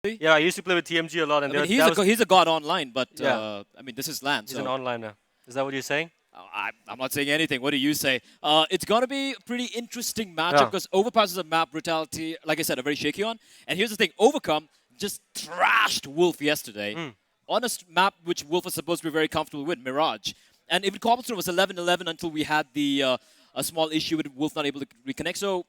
Yeah, I used to play with TMG a lot, and I mean, that was he's a god online, but yeah, I mean, this is LAN, he's an so onliner. Is that what you're saying? I'm not saying anything. What do you say? It's going to be a pretty interesting matchup Yeah. because Overpass is a map, Brutality, like I said, a very shaky one. And here's the thing, Overcome just trashed Wolf yesterday Mm. on a map which Wolf was supposed to be very comfortable with, Mirage. And even Cobblestone was 11-11 until we had the a small issue with Wolf not able to reconnect. So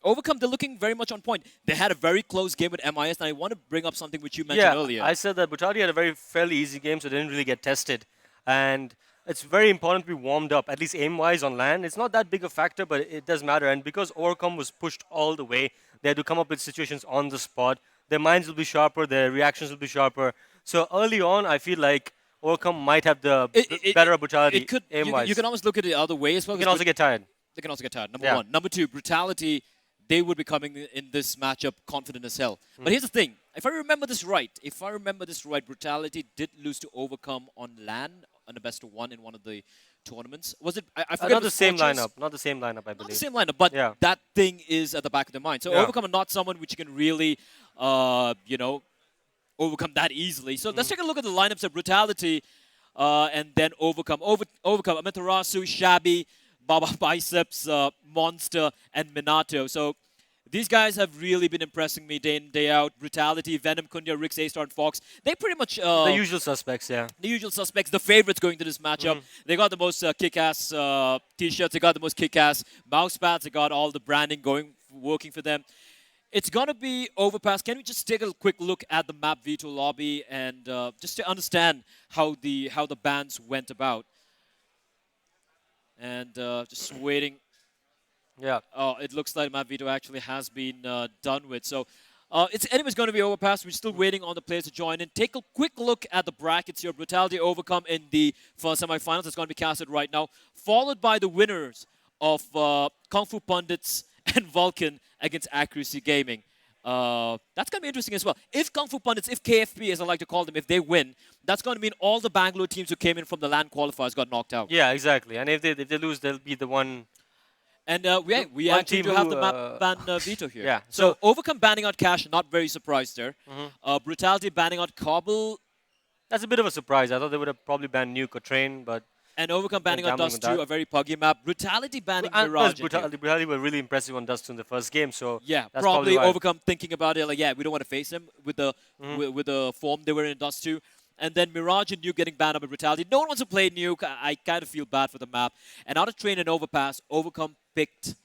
Overcome, they're looking very much on point. They had a very close game with MIS, and I want to bring up something which you mentioned Yeah, earlier. I said that Brutality had a very fairly easy game, so they didn't really get tested. And it's very important to be warmed up, at least aim-wise on land. It's not that big a factor, but it does matter. And because Overcome was pushed all the way, they had to come up with situations on the spot. Their minds will be sharper, their reactions will be sharper. So early on, I feel like Overcome might have the It, it, better it, Brutality it could, you aim-wise. can almost look at it the other way as well. You can also get tired. They can also get tired. Number Yeah. one. Number two, Brutality, they would be coming in this matchup confident as hell. But here's the thing. If I remember this right, Brutality did lose to Overcome on LAN on a best of one in one of the tournaments. Was it? I forget. Not It the was same Fortress. lineup. Not the same lineup, I Not the believe. same lineup, but Yeah. that thing is at the back of their mind. So Yeah. Overcome are not someone which you can really, you know, overcome that easily. So let's take a look at the lineups of Brutality and then Overcome. Overcome, Amaterasu, Shabby, Baba Biceps, Monster, and Minato. So these guys have really been impressing me day in, day out. Brutality, Venom, Kunya, Rix, A-Star, and Fox. They pretty much... The usual suspects, yeah. the usual suspects, the favorites going to this matchup. They got the most kick-ass T-shirts. They got the most kick-ass mouse pads. They got all the branding working for them. It's going to be Overpass. Can we just take a quick look at the map veto lobby and just to understand how the bans went about? And just waiting. Yeah. It looks like map veto actually has been done with. So it's anyways going to be Overpass. We're still waiting on the players to join in. Take a quick look at the brackets here. Brutality Overcome in the first semifinals. It's going to be casted right now, followed by the winners of Kung Fu Pundits and Vulcan against Accuracy Gaming. That's going to be interesting as well. If Kung Fu Pundits, if KFP, as I like to call them, if they win, that's going to mean all the Bangalore teams who came in from the LAN qualifiers got knocked out. Yeah, exactly. And if they lose, they'll be the one. And we one actually team do have who, the map ban veto here. yeah, So so- Overcome banning out Cash, not very surprised there. Brutality banning out Cobble, That's a bit of a surprise. I thought they would have probably banned Nuke or Train, but and Overcome they're banning out gambling Dust with 2, that. a very puggy map. Brutality banning And plus, Mirage in here. Brutality were really impressive on Dust in the first game, so Yeah, that's probably why. Overcome thinking about it like, yeah, we don't want to face him with the with the form they were in Dust 2. And then Mirage and Nuke getting banned up with Brutality. No one wants to play Nuke. I kind of feel bad for the map. And out of Train and Overpass, Overcome picked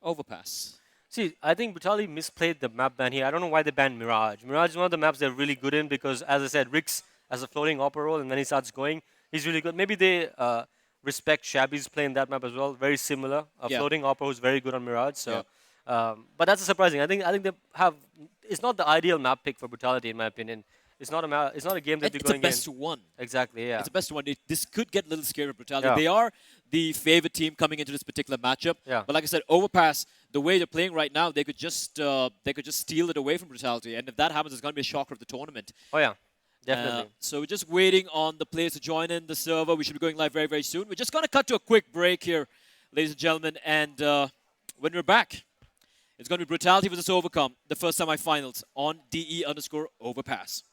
Overpass. See, I think Brutality misplayed the map ban here. I don't know why they banned Mirage. Mirage is one of the maps they're really good in because, as I said, Rix has a floating opera role, and when he starts going, he's really good. Maybe they respect Shabby's play in that map as well. Very similar. A Yeah. floating opera who's very good on Mirage. So, Yeah. but that's surprising. I think they have. It's not the ideal map pick for Brutality, in my opinion. It's not a It's not a game that they're It's a going best in. one. Exactly. Yeah. It's a best one. This could get a little scary with Brutality. Yeah. They are the favorite team coming into this particular matchup. Yeah. But like I said, Overpass, the way they're playing right now, they could just steal it away from Brutality. And if that happens, it's going to be a shocker of the tournament. Oh yeah. Definitely. So we're just waiting on the players to join in the server. We should be going live very, very soon. We're just going to cut to a quick break here, ladies and gentlemen. And when we're back, it's going to be Brutality versus Overcome, the first semifinals on DE_Overpass.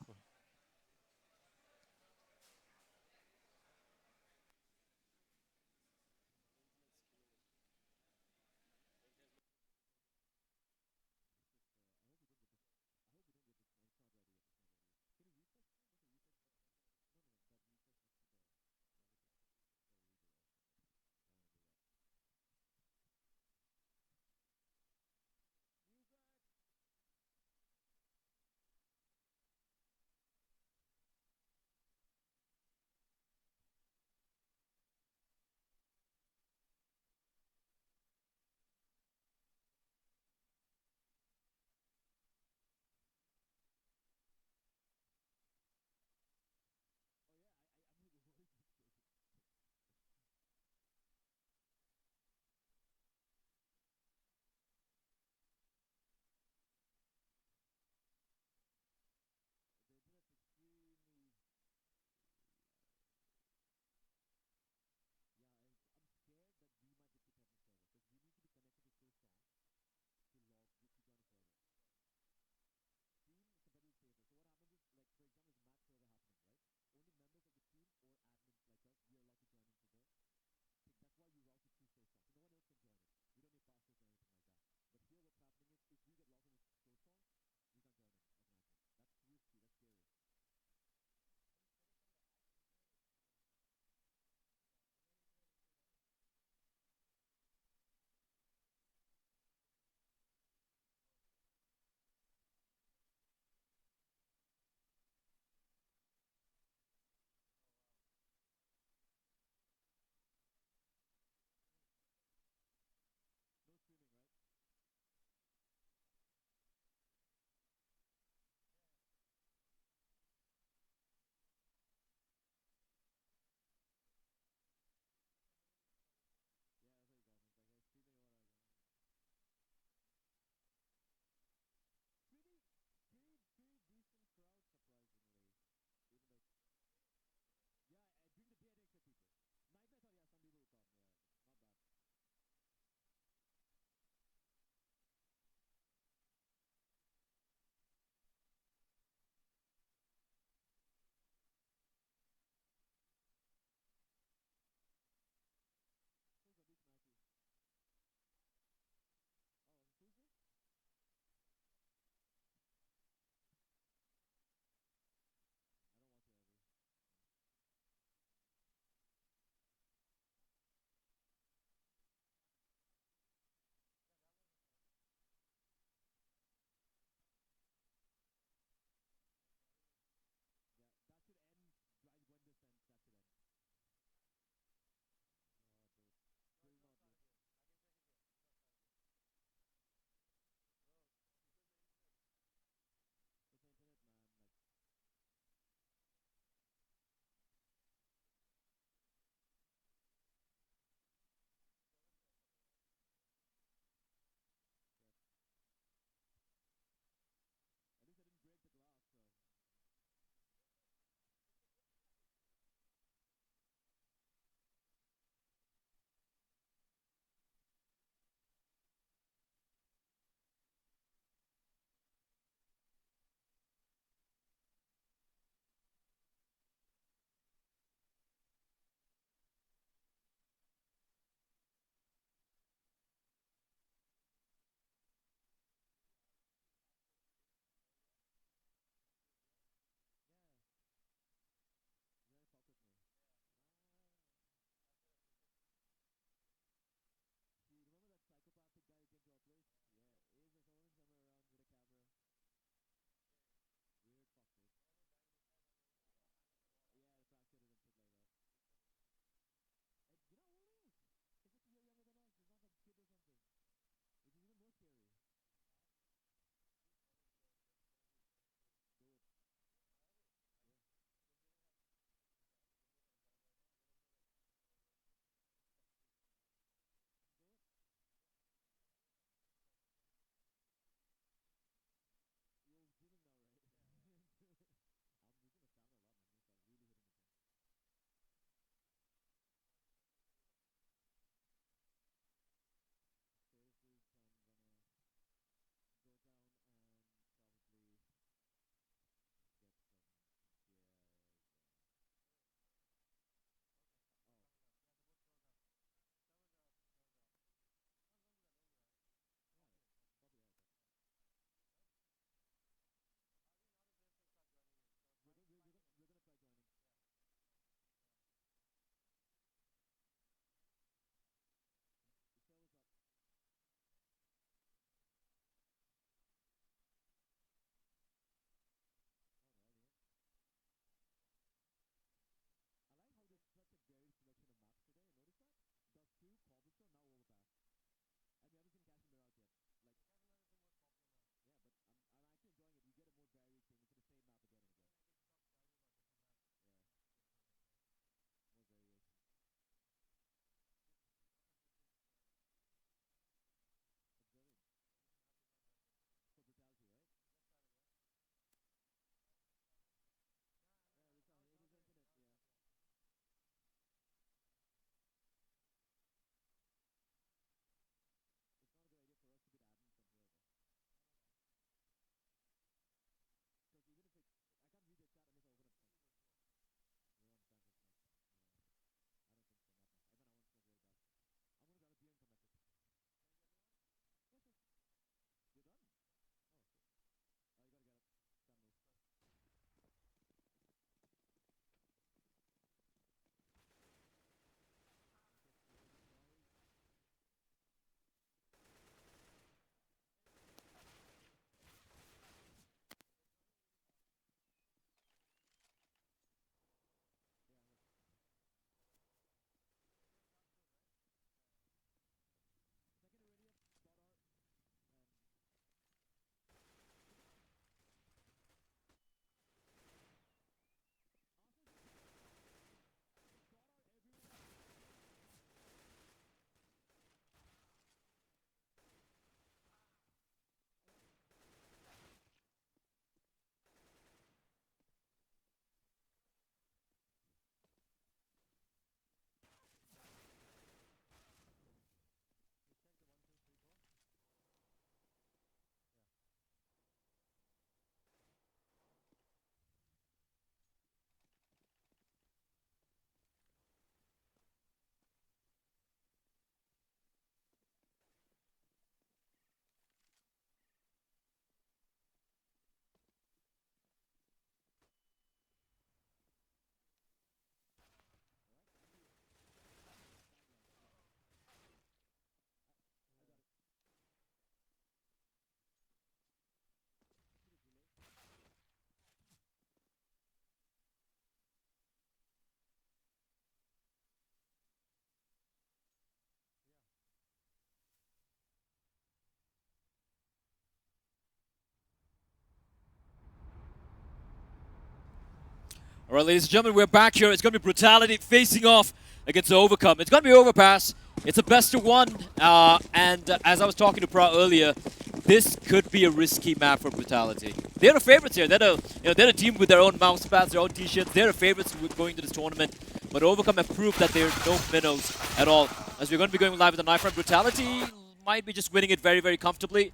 All right, ladies and gentlemen, we're back here. It's going to be Brutality facing off against Overcome. It's going to be Overpass. It's a best of one. And as I was talking to Pra earlier, this could be a risky map for Brutality. They're the favorites here. They're a team with their own mouse pads, their own t-shirts. They're the favorites going to this tournament. But Overcome have proved that they're no minnows at all. As we're going to be going live with the knife round, Brutality might be just winning it very, very comfortably.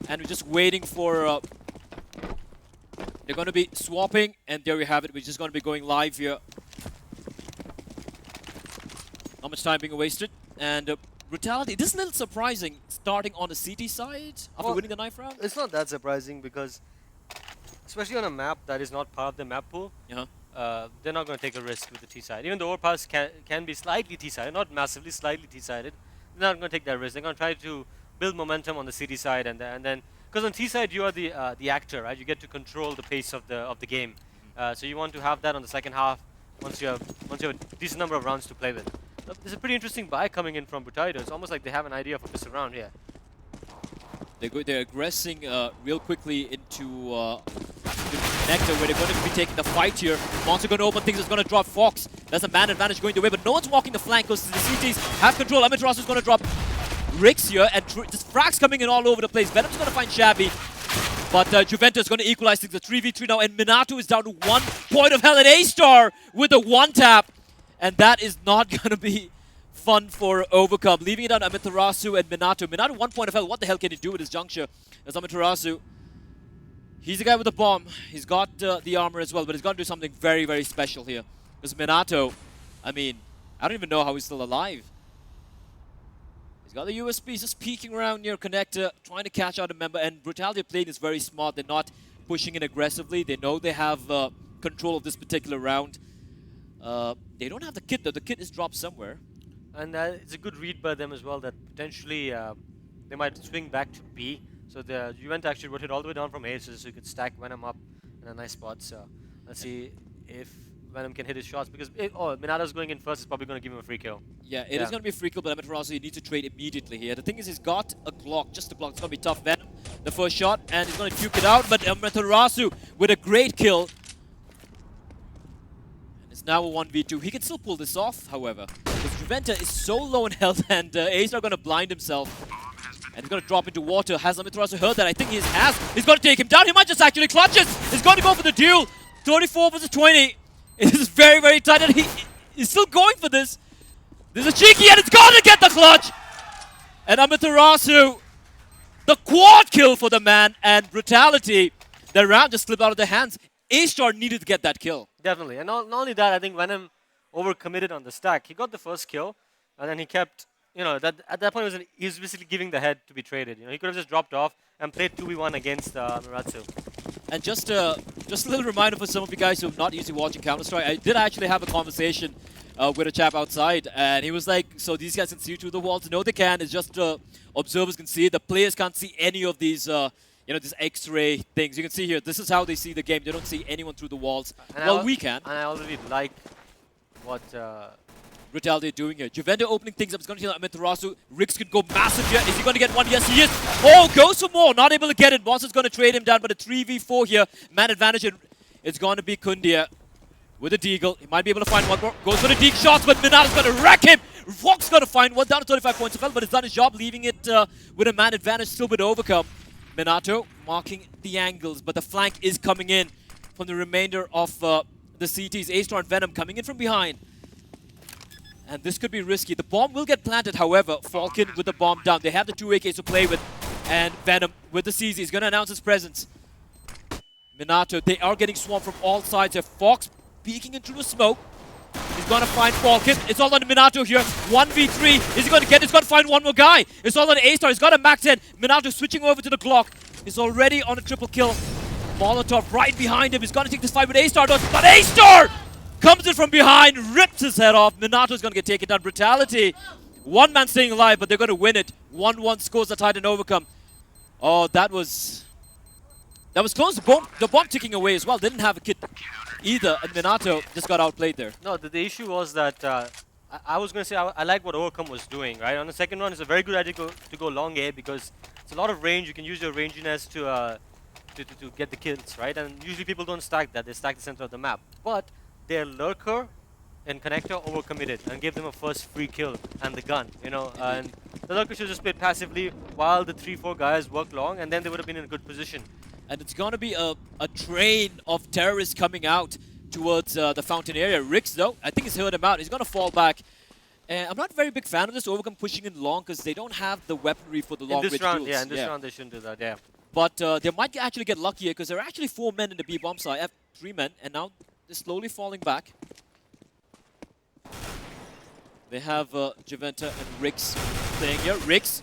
And we're just waiting for... they're going to be swapping, and there we have it. We're just going to be going live here. Not much time being wasted. And Brutality, this is a little surprising, starting on the CT side after winning the knife round. It's not that surprising because, especially on a map that is not part of the map pool, they're not going to take a risk with the T side. Even the overpass can be slightly T-sided, not massively, slightly T-sided. They're not going to take that risk. They're going to try to build momentum on the CT side, and then because on T side you are the actor, right? You get to control the pace of the game. So you want to have that on the second half once you have a decent number of rounds to play with. There's a pretty interesting buy coming in from Brutality. It's almost like they have an idea for this round here. They're aggressing real quickly into Nectar, where they're going to be taking the fight here. Monster going to open things, it's going to drop Fox. There's a man advantage going the way, but no one's walking the flank because the CTs have control. Amaterasu is going to drop Rix here, and just frags coming in all over the place. Venom's going to find Shabby, but Juventus is going to equalize things. The 3v3 now, and Minato is down to 1 point of hell, and A-Star with a 1-tap. And that is not going to be fun for Overcome. Leaving it on Amaterasu and Minato. Minato 1 point of hell. What the hell can he do with his juncture? There's Amaterasu. He's the guy with the bomb. He's got the armor as well, but he's got to do something very, very special here. Because Minato, I mean, I don't even know how he's still alive. He's got the USB. He's just peeking around near connector, trying to catch out a member. And Brutality playing is very smart. They're not pushing in aggressively. They know they have control of this particular round. They don't have the kit though. The kit is dropped somewhere. And it's a good read by them as well that potentially they might swing back to B. So the Juventus actually rotate all the way down from A so you could stack Venom up in a nice spot. So let's see if Venom can hit his shots because Minato's going in first is probably going to give him a free kill. Yeah, it is going to be a free kill, but Amaterasu, you need to trade immediately here. The thing is, he's got a Glock, just a Glock. It's going to be tough. Venom, the first shot, and he's going to duke it out, but Amaterasu with a great kill. It's now a 1v2. He can still pull this off, however, because Juventus is so low in health, and Ace are going to blind himself. And he's going to drop into water. Has Amaterasu heard that? I think he has. He's going to take him down. He might just actually clutch it. He's going to go for the duel. 34 versus 20. It is very, very tight, and he's still going for this. There's a cheeky, and it's going to get the clutch. And Amaterasu, the quad kill for the man, and Brutality. The round just slipped out of their hands. A-Star needed to get that kill. Definitely. And not only that, I think Venom overcommitted on the stack. He got the first kill, and then he kept, at that point he was basically giving the head to be traded. He could have just dropped off and played 2v1 against Miratsu. And just a little reminder for some of you guys who are not usually watching Counter-Strike, I did actually have a conversation with a chap outside, and he was like, so these guys can see through the walls? No, they can. It's just observers can see it. The players can't see any of these these X-ray things. You can see here, this is how they see the game. They don't see anyone through the walls. And we can. And I already like what Brutality are doing here. Juventus opening things up. It's going to heal Amaterasu. Rix could go massive here. Is he going to get one? Yes, he is. Oh, goes for more. Not able to get it. Monster's going to trade him down, but a 3v4 here. Man advantage. It's going to be Kundia with a deagle. He might be able to find one more. Goes for the deagle shots, but Minato's going to wreck him. Fox going to find one down to 35 points of health, but it's done his job, leaving it with a man advantage still with Overcome. Minato marking the angles, but the flank is coming in from the remainder of the CTs. A-Star and Venom coming in from behind. And this could be risky. The bomb will get planted, however. Falcon with the bomb down. They have the two AKs to play with. And Venom with the CZ is going to announce his presence. Minato, they are getting swarmed from all sides here. Fox peeking into the smoke. He's going to find Falcon. It's all on Minato here. 1v3. Is he going to get it? He's going to find one more guy. It's all on A-Star. He's got a max 10. Minato switching over to the Glock. He's already on a triple kill. Molotov right behind him. He's going to take this fight with A-Star. But A-Star comes in from behind, rips his head off. Minato's going to get taken down. Brutality. One man staying alive, but they're going to win it. 1-1 scores the Titan Overcome. Oh, that was close. The bomb ticking away as well. Didn't have a kit either, and Minato just got outplayed there. No, the issue was that I was going to say I like what Overcome was doing, right? On the second run, it's a very good idea to go long A because it's a lot of range. You can use your ranginess to get the kills, right? And usually people don't stack that; they stack the center of the map. But their lurker and connector overcommitted and gave them a first free kill and the gun, you know. And the lurker should just played passively while the 3-4 guys worked long, and then they would have been in a good position. And it's going to be a train of terrorists coming out towards the fountain area. Rix, though, I think he's heard him out. He's going to fall back. I'm not a very big fan of this Overcome pushing in long because they don't have the weaponry for the long-range duels. Yeah, in this round they shouldn't do that, yeah. But they might actually get lucky here because there are actually 4 men in the B-bomb side. I have 3 men, and now they're slowly falling back. They have Juventa and Rix playing here. Rix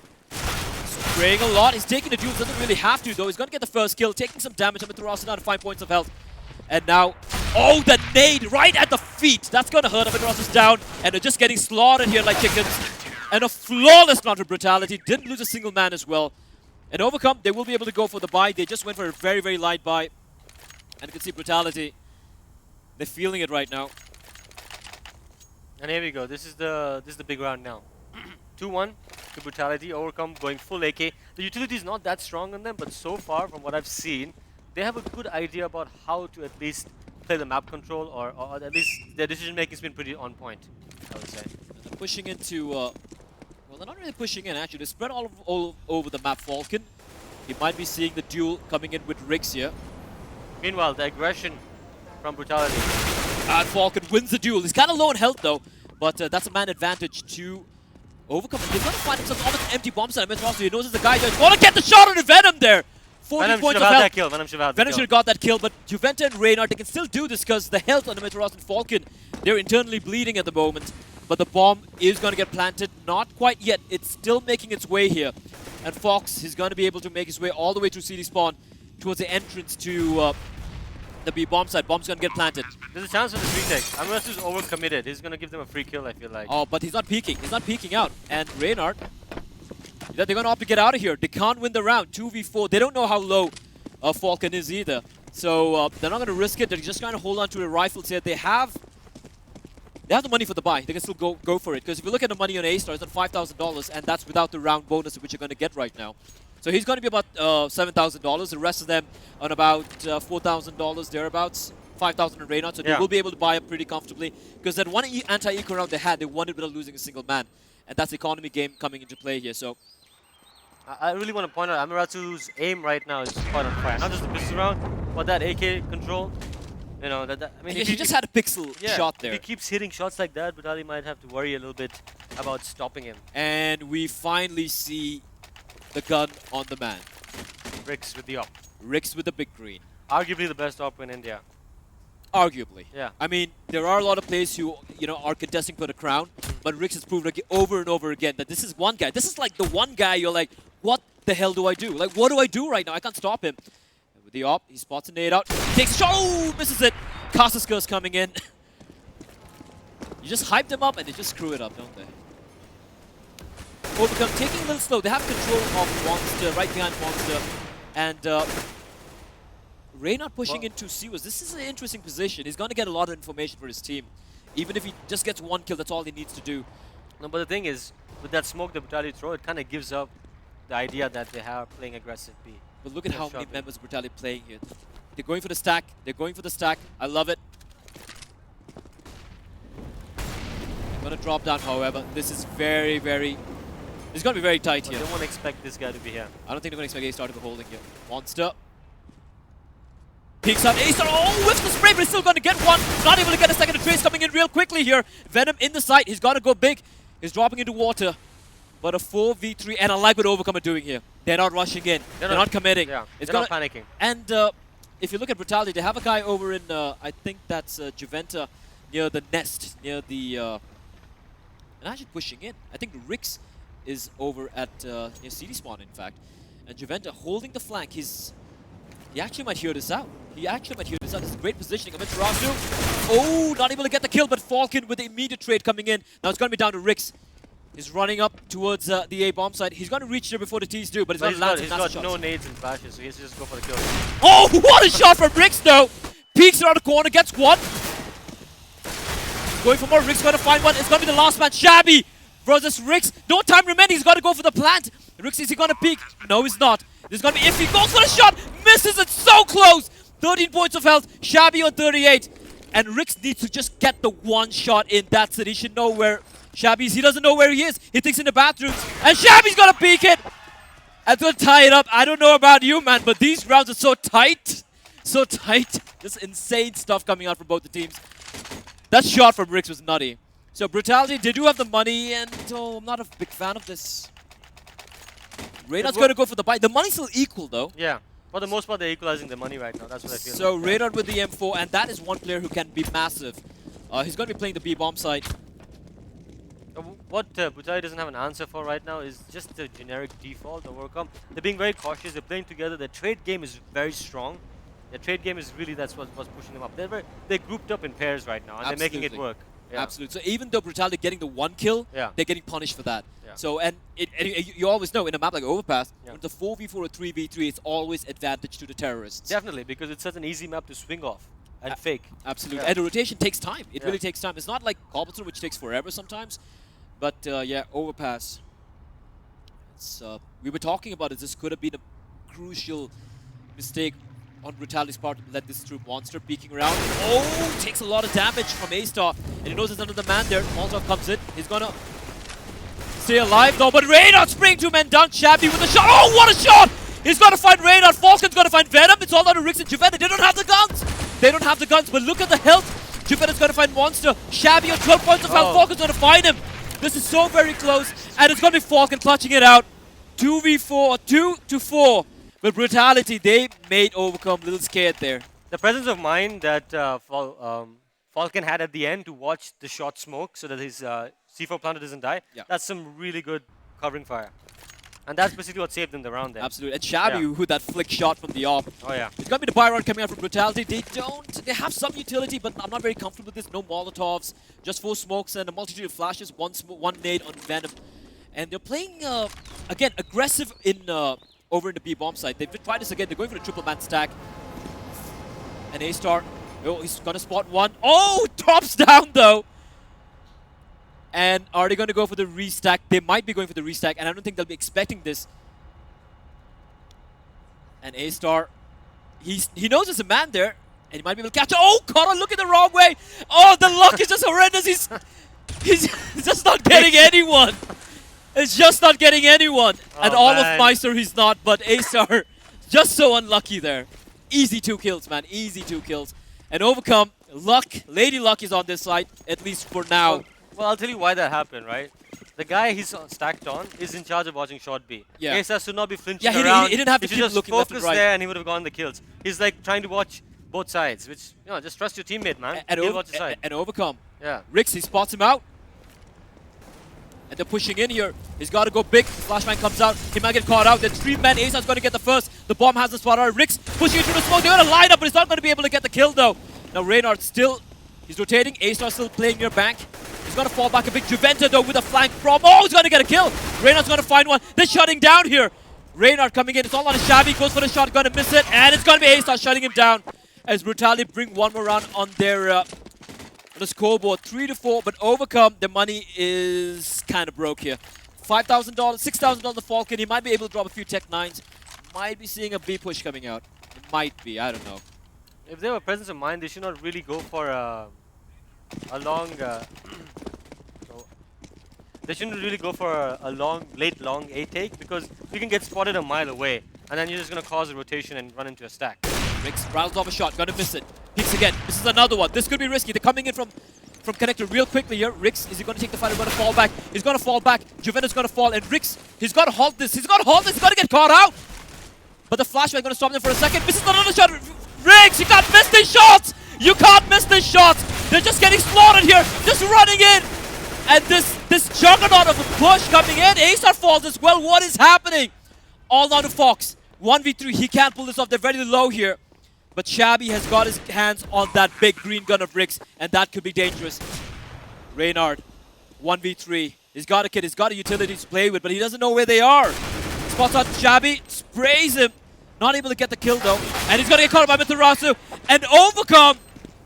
spraying a lot. He's taking the duels. Doesn't really have to, though. He's going to get the first kill, taking some damage. I'm going to throw down to 5 points of health. And now, oh, the nade right at the feet. That's going to hurt him. Amitros is down, and they're just getting slaughtered here like chickens. And a flawless round of Brutality. Didn't lose a single man as well. And Overcome, they will be able to go for the buy. They just went for a very, very light buy. And you can see Brutality. They're feeling it right now. And here we go. This is the big round now. 2-1 to Brutality. Overcome going full AK. The utility is not that strong on them, but so far from what I've seen, they have a good idea about how to at least play the map control, or at least their decision making has been pretty on point, I would say. And they're pushing into, well, they're not really pushing in actually. They spread all over the map. Falcon, he might be seeing the duel coming in with Rix here. Meanwhile, the aggression from Brutality. And Falcon wins the duel. He's kind of low on health though, but that's a man advantage to Overcome. He's going to find himself on an empty bomb site. He knows there's a guy just want to get the shot on the Venom there. 40 Venom points should of have had health. that kill. Venom should have had Venom should have got that kill, but Juventa and Reynard, they can still do this because the health on the Amitros and Falcon, they're internally bleeding at the moment. But the bomb is going to get planted. Not quite yet. It's still making its way here. And Fox is going to be able to make his way all the way through CD spawn towards the entrance to the B bomb site. Bomb's going to get planted. There's a chance for the retake. Amiras is overcommitted. He's going to give them a free kill, I feel like. Oh, but he's not peeking. He's not peeking out. And Reynard, they're going to opt to get out of here. They can't win the round. 2v4. They don't know how low Falcon is either. So they're not going to risk it. They're just trying to hold on to their rifles here. They have the money for the buy. They can still go for it. Because if you look at the money on A-Star, it's at $5,000, and that's without the round bonus, which you're going to get right now. So he's going to be about $7,000. The rest of them on about $4,000 thereabouts. 5,000 in Reynard, so they will be able to buy up pretty comfortably. Because that one anti-eco round they had, they won it without losing a single man. And that's the economy game coming into play here. So I really want to point out Amiratu's aim right now is quite on fire. Not just the pistol round, but that AK control. You know, I mean, he just had a pixel shot there. If he keeps hitting shots like that, Brutality might have to worry a little bit about stopping him. And we finally see the gun on the man. Rix with the op. Rix with the big green. Arguably the best op in India. Arguably. Yeah. I mean, there are a lot of players who, are contesting for the crown, but Rix has proved over and over again that this is one guy. This is like the one guy you're like, what the hell do I do? Like, what do I do right now? I can't stop him. With the op, he spots a nade out. Takes a shot. Oh, misses it. Caster Curse coming in. You just hype them up and they just screw it up, don't they? Overcome taking a little slow. They have control of Monster, right behind Monster. And Reynard pushing into Siwas. This is an interesting position. He's going to get a lot of information for his team. Even if he just gets one kill, that's all he needs to do. No, but the thing is, with that smoke the Brutality throw, it kind of gives up the idea that they are playing aggressive B. But look at how many members of Brutality playing here. They're going for the stack. They're going for the stack. I love it. They're going to drop down, however. This is very, very... It's going to be very tight here. They won't expect this guy to be here. I don't think they're going to expect A-Star to be holding here. Monster. Peeks out. A-Star. Oh, whiffs the spray, but he's still going to get one. Not able to get a second. Trace coming in real quickly here. Venom in the site. He's got to go big. He's dropping into water. But a 4v3, and I like what Overcome are doing here. They're not rushing in. They're not committing. Yeah, they're not panicking. And if you look at Brutality, they have a guy over in, I think that's Juventa, near the nest, near the... and actually pushing in. I think Rix is over at near CD spawn, in fact. And Juventa holding the flank. He actually might hear this out. This is great positioning. Amiterasu. Oh, not able to get the kill, but Falcon with the immediate trade coming in. Now it's going to be down to Rix. He's running up towards the A bomb site. He's going to reach there before the T's do, but he's going to land some nasty shots. He's got no nades and flashes, so he has to just go for the kill. Oh, what a shot from Rix, though! Peeks around the corner, gets one. Going for more. Rix going to find one. It's going to be the last man. Shabby versus Rix. No time remaining. He's got to go for the plant. Rix, is he going to peek? No, he's not. This is going to be if he goes for the shot. misses it so close. 13 points of health. Shabby on 38. And Rix needs to just get the one shot in. That's it. He should know where Shabby is. He doesn't know where he is. He thinks in the bathrooms. And Shabby's gonna peek it. And to tie it up. I don't know about you, man, but these rounds are so tight. So tight. Just insane stuff coming out from both the teams. That shot from Rix was nutty. So Brutality, they do have the money, and I'm not a big fan of this. Radar's going to go for the buy. The money's still equal, though. Yeah. For the most part, they're equalizing the money right now. That's what I feel. So Radar with the M4, and that is one player who can be massive. He's going to be playing the B-bomb side. What Brutality doesn't have an answer for right now is just the generic default overcome. They're being very cautious. They're playing together. Their trade game is very strong. Their trade game is really what's pushing them up. They're grouped up in pairs right now, and they're making it work. Yeah. Absolutely. So even though Brutality getting the one kill, they're getting punished for that. Yeah. So and you always know in a map like Overpass, when it's a 4v4 or 3v3, it's always advantage to the terrorists. Definitely, because it's such an easy map to swing off and fake. Absolutely. Yeah. And the rotation takes time. It really takes time. It's not like Cobblestone, which takes forever sometimes. But yeah, Overpass. It's, we were talking about it. This could have been a crucial mistake on Brutality's part to let this through. Monster peeking around. Oh, takes a lot of damage from A-Star. And he knows there's another man there. Molotov comes in. He's gonna stay alive though. But Reynard spring 2 men down. Shabby with a shot. Oh, what a shot! He's gonna find Reynard. Falcon's gonna find Venom. It's all down to Rix and Juventus. They don't have the guns. They don't have the guns, but look at the health. Juventus gonna find Monster. Shabby on 12 points of health. Falcon's gonna find him. This is so very close. And it's gonna be Falcon clutching it out. 2v4, 2-4. But Brutality, they made Overcome a little scared there. The presence of mind that Falcon had at the end to watch the shot smoke so that his C4 planter doesn't die, that's some really good covering fire. And that's basically what saved them the round there. Absolutely. And Shabby with that flick shot from the op. Oh yeah. It's going to be the Byron coming out from Brutality. They have some utility, but I'm not very comfortable with this. No Molotovs, just 4 smokes and a multitude of flashes, one nade on Venom. And they're playing, again, aggressive in over in the B-bomb side. They've tried this again. They're going for the triple man stack. And A-Star, oh, he's going to spot one. Oh, drops down though. And are they going to go for the restack? They might be going for the restack, and I don't think they'll be expecting this. And A-Star, he knows there's a man there, and he might be able to catch it. Oh, Connor looking the wrong way. Oh, the luck is just horrendous. He's just not getting anyone. It's just not getting anyone. Oh, and all man. of Meister he's not, but A-Star just so unlucky there. Easy 2 kills, man. Easy 2 kills. And Overcome, luck, Lady Luck is on this side, at least for now. Well, I'll tell you why that happened, right? The guy he's stacked on is in charge of watching shot B. Yeah. ASAS should not be flinching Yeah, around. he didn't have to He keep should just looking left and focus right. there and he would have gotten the kills. He's like trying to watch both sides, which, you know, just trust your teammate, man. He'll watch the side. And Overcome. Yeah. Rix, he spots him out. And they're pushing in here. He's got to go big. Flashman comes out. He might get caught out. Then 3 men. Asa's going to get the first. The bomb has the spot out. Rix pushing into the smoke. They're going to line up, but he's not going to be able to get the kill, though. Now, Reynard still, he's rotating. A-Star still playing near bank. He's going to fall back a bit. Juventa, though, with a flank from. Oh, he's going to get a kill. Reynard's going to find one. They're shutting down here. Reynard coming in. It's all on a Shabby. Goes for the shot. Going to miss it. And it's going to be A-Star shutting him down. As Brutality bring one more round on their the scoreboard. 3-4. But Overcome, the money is kind of broke here. $5,000, $6,000 the Falcon. He might be able to drop a few Tech 9s. Might be seeing a B push coming out. It might be. I don't know. If they have a presence of mind, they should not really go for a long. They shouldn't really go for a late long A take because you can get spotted a mile away, and then you're just gonna cause a rotation and run into a stack. Rix rattles off a shot. Gonna miss it. Peeks again. This is another one. This could be risky. They're coming in from connector real quickly here. Rix, is he going to take the fight? He's going to fall back. He's going to fall back. Juventus going to fall. And Rix, he's got to halt this. He's got to halt this. He's going to get caught out. But the flashback going to stop them for a second. Misses another shot. Rix, you can't miss these shots. You can't miss these shots. They're just getting slaughtered here. Just running in. And this juggernaut of a push coming in. A-Star falls as well. What is happening? All down to Fox. 1v3. He can't pull this off. They're very low here. But Shabby has got his hands on that big green gun of Rix, and that could be dangerous. Reynard, 1v3. He's got a kid, he's got a utility to play with, but he doesn't know where they are. Spots out Shabby, sprays him. Not able to get the kill though. And he's going to get caught by Mitarasu. And Overcome,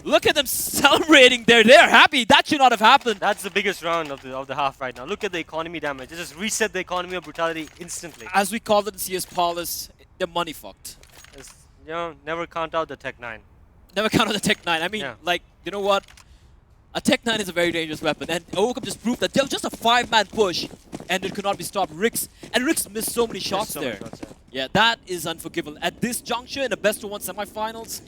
look at them celebrating there. They're happy. That should not have happened. That's the biggest round of the half right now. Look at the economy damage. It just reset the economy of Brutality instantly. As we called it in CS Paulus, they're money fucked. You know, never count out the Tech 9. Never count on the Tech 9. I mean, Yeah. like, you know what? A Tech 9 is a very dangerous weapon, and Overcome just proved that there was just a 5-man push, and it could not be stopped. Rix missed so many shots so many there. shots, yeah. Yeah, that is unforgivable. At this juncture, in the best-of-1 semifinals,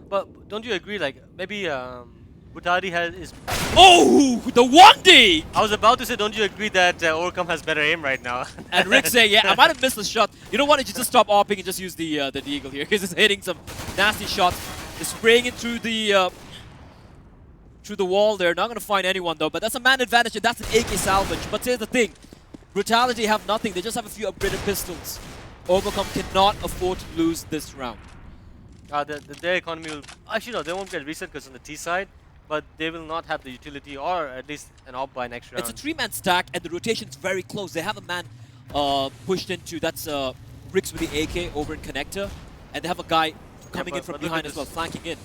But don't you agree? Like maybe Brutality is. oh, the 1D! I was about to say, don't you agree that Overcome has better aim right now? And Rick saying, yeah, I might have missed the shot. You know what? You just stop opping and just use the Deagle here, because it's hitting some nasty shots. It's spraying it through the wall there. Not going to find anyone, though. But that's a man advantage, and that's an AK salvage. But here's the thing. Brutality have nothing. They just have a few upgraded pistols. Overcome cannot afford to lose this round. Their economy will. Actually, no, they won't get reset because on the T side, but they will not have the utility or at least an op by next round. It's a 3-man stack, and the rotation's very close. They have a man pushed into, that's Rix with the AK over in Connector, and they have a guy coming in from behind as well, flanking in.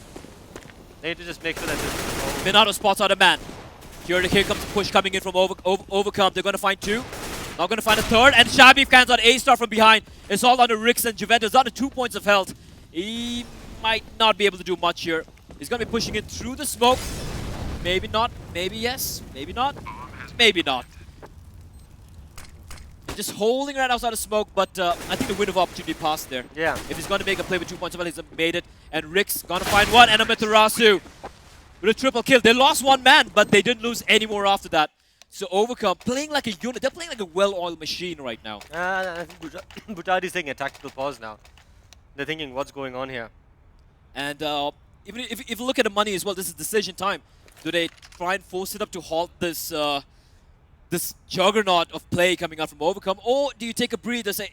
They need to just make sure that this. Minato spots out a man. Here comes the push coming in from Overcome. They're going to find two. Not going to find a third, and Shabby cans on A-Star from behind. It's all under Rix and Juventus, under 2 points of health. He might not be able to do much here. He's going to be pushing it through the smoke. Maybe not, maybe yes, maybe not, maybe not. Just holding right outside of smoke, but I think the window of opportunity passed there. Yeah. If he's going to make a play with 2 points of health, he's made it. And Rick's going to find one, and Amaterasu with a triple kill. They lost one man, but they didn't lose any more after that. So Overcome, playing like a unit. They're playing like a well-oiled machine right now. I think Brutality is taking a tactical pause now. They're thinking, what's going on here? And even if you look at the money as well, this is decision time. Do they try and force it up to halt this this juggernaut of play coming out from Overcome, or do you take a breather, say,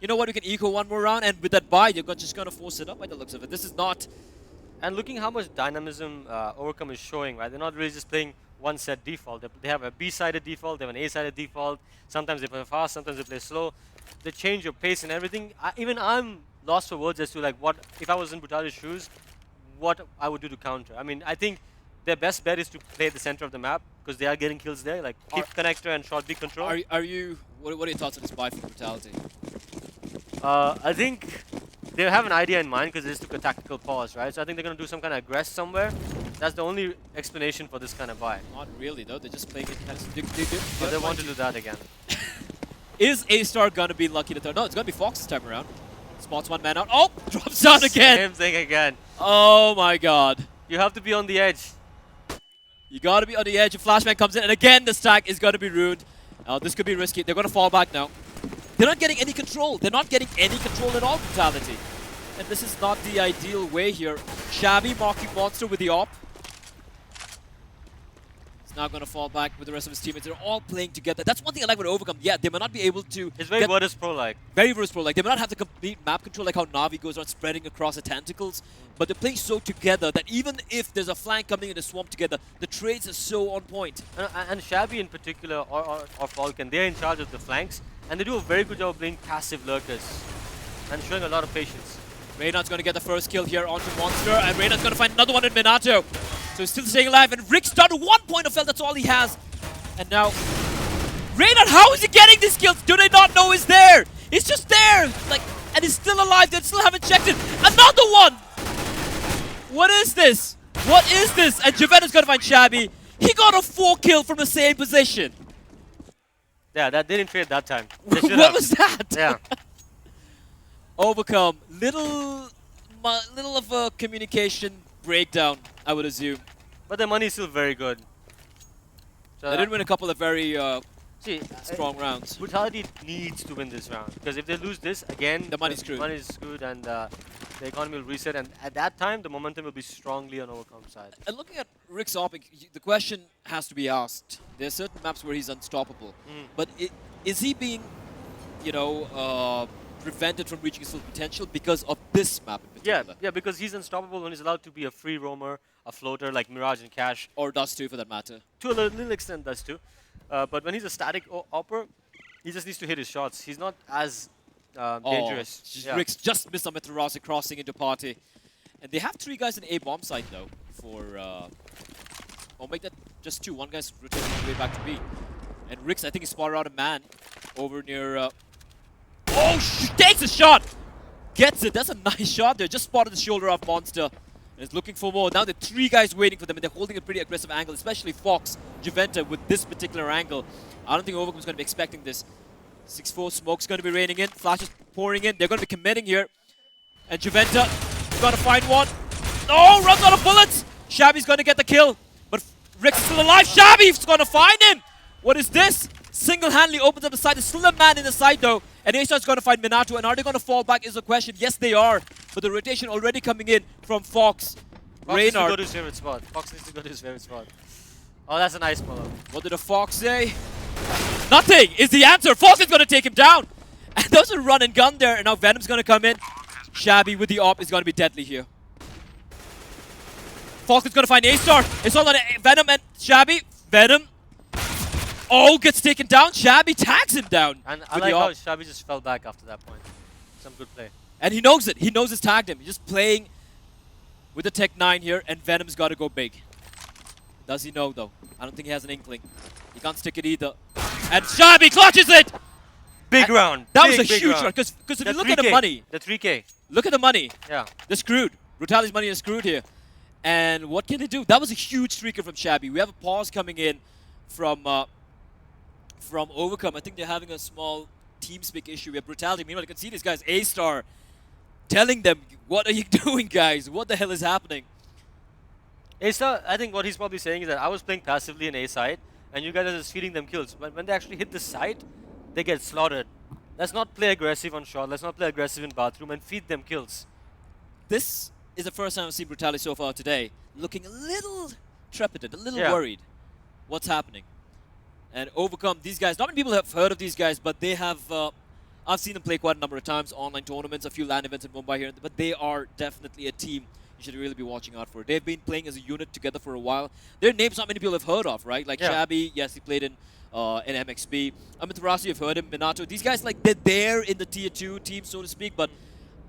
you know what, we can eco one more round, and with that buy, you're just going to force it up by the looks of it. This is not... And looking how much dynamism Overcome is showing, right? They're not really just playing one set default. They have a B-sided default, they have an A-sided default. Sometimes they play fast, sometimes they play slow. They change your pace and everything. Even I'm lost for words as to like what, if I was in Brutality's shoes, what I would do to counter. I mean, I think their best bet is to play at the center of the map because they are getting kills there. Like keep connector and short B control. Are you? What are your thoughts on this buy for Brutality? I think they have an idea in mind because they just took a tactical pause, right? So I think they're going to do some kind of aggress somewhere. That's the only explanation for this kind of buy. Not really, though. They're just playing it kind of... But they want to do that again. Is A-Star going to be lucky to throw? No, it's going to be Fox this time around. Spots one man out. Oh! Drops down again! Same thing again. Oh my god. You have to be on the edge. You got to be on the edge. A flashbang comes in, and again the stack is going to be ruined. This could be risky. They're going to fall back now. They're not getting any control. They're not getting any control at all, Brutality. And this is not the ideal way here. Shabby marking Monster with the op. He's now going to fall back with the rest of his teammates. They're all playing together. That's one thing I like with Overcome. Yeah, they might not be able to... It's very Virtus Pro-like. Very Virtus Pro-like. They might not have the complete map control like how Na'Vi goes on spreading across the tentacles. But they're playing so together that even if there's a flank coming in the swamp together, the trades are so on point. And Shabby in particular, or Falcon, they're in charge of the flanks. And they do a very good job of playing passive lurkers. And showing a lot of patience. Reynard's going to get the first kill here onto Monster, and Reynard's going to find another one in Minato. So he's still staying alive, and Rick's down to 1 point of health, that's all he has. And now, Reynard, how is he getting these kills? Do they not know he's there? He's just there, like, and he's still alive, they still haven't checked it. Another one! What is this? What is this? And Juventus going to find Shabby. He got a 4 kill from the same position. Yeah, that didn't trade that time. What was that? Yeah. Overcome. Little of a communication breakdown, I would assume. But the money is still very good. So They did win a couple of very see, strong rounds. Brutality needs to win this round. Because if they lose this, again, The money's screwed. Money is screwed and the economy will reset. And at that time, the momentum will be strongly on Overcome's side. And looking at Rick's optic, the question has to be asked. There are certain maps where he's unstoppable. But is he being, you know, prevented from reaching his full potential because of this map in particular? Yeah, because he's unstoppable when he's allowed to be a free roamer, a floater like Mirage and Cash. Or Dust 2 for that matter. To a little extent, does too. But when he's a static opper, he just needs to hit his shots. He's not as dangerous. Rick just missed on Meteorasi crossing into party. And they have 3 guys in A bomb site though for... I'll make that just 2. One guy's returning all the way back to B. And Rick's, I think, he spotted out a man over near... takes a shot! gets it. That's a nice shot there. Just spotted the shoulder of Monster. And is looking for more. Now there are 3 guys waiting for them, and they're holding a pretty aggressive angle, especially Fox, Juventa with this particular angle. I don't think Overcom's going to be expecting this. 6-4 smoke's going to be raining in. Flashes pouring in. They're going to be committing here. And Juventa got to find one. Oh, runs out of bullets. Shabby's going to get the kill. But Rick's still alive. Shabby's going to find him. What is this? Single-handedly opens up the side. There's still a man in the side though. And A-Star's going to find Minato. And are they going to fall back is the question. Yes, they are. But the rotation already coming in from Fox. Fox needs to go to his favorite spot. Fox needs to go to his favorite spot. Oh, that's a nice follow. What did the Fox say? Nothing is the answer. Fox is going to take him down. And there's a run and gun there. And now Venom's going to come in. Shabby with the op is going to be deadly here. Fox is going to find A-Star. It's all on Venom and Shabby. Venom. Oh, gets taken down. Shabby tags him down. And I like how Shabby just fell back after that point. Some good play. And he knows it. He knows it's tagged him. He's just playing with the Tech 9 here, and Venom's got to go big. Does he know, though? I don't think he has an inkling. He can't stick it either. And Shabby clutches it! Big round. That was a huge round. Because if you look at the money... The 3K. Look at the money. Yeah. They're screwed. Brutality's money is screwed here. And what can they do? That was a huge streaker from Shabby. We have a pause coming in from Overcome. I think they're having a small TeamSpeak issue. We have Brutality. Meanwhile, you can see these guys, A-Star, telling them, what are you doing, guys? What the hell is happening? A-Star, I think what he's probably saying is that I was playing passively in A side, and you guys are just feeding them kills. But when they actually hit the side, they get slaughtered. Let's not play aggressive on shot. Let's not play aggressive in bathroom and feed them kills. This is the first time I've seen Brutality so far today, looking a little trepidant, a little worried. What's happening? And Overcome, these guys, not many people have heard of these guys, but they have, I've seen them play quite a number of times, online tournaments, a few LAN events in Mumbai here, but they are definitely a team you should really be watching out for. They've been playing as a unit together for a while. Their names not many people have heard of, right? Like Shabby, yes, he played in MXB. Amitarasu, you've heard him, Minato. These guys, like, they're there in the tier 2 team, so to speak, but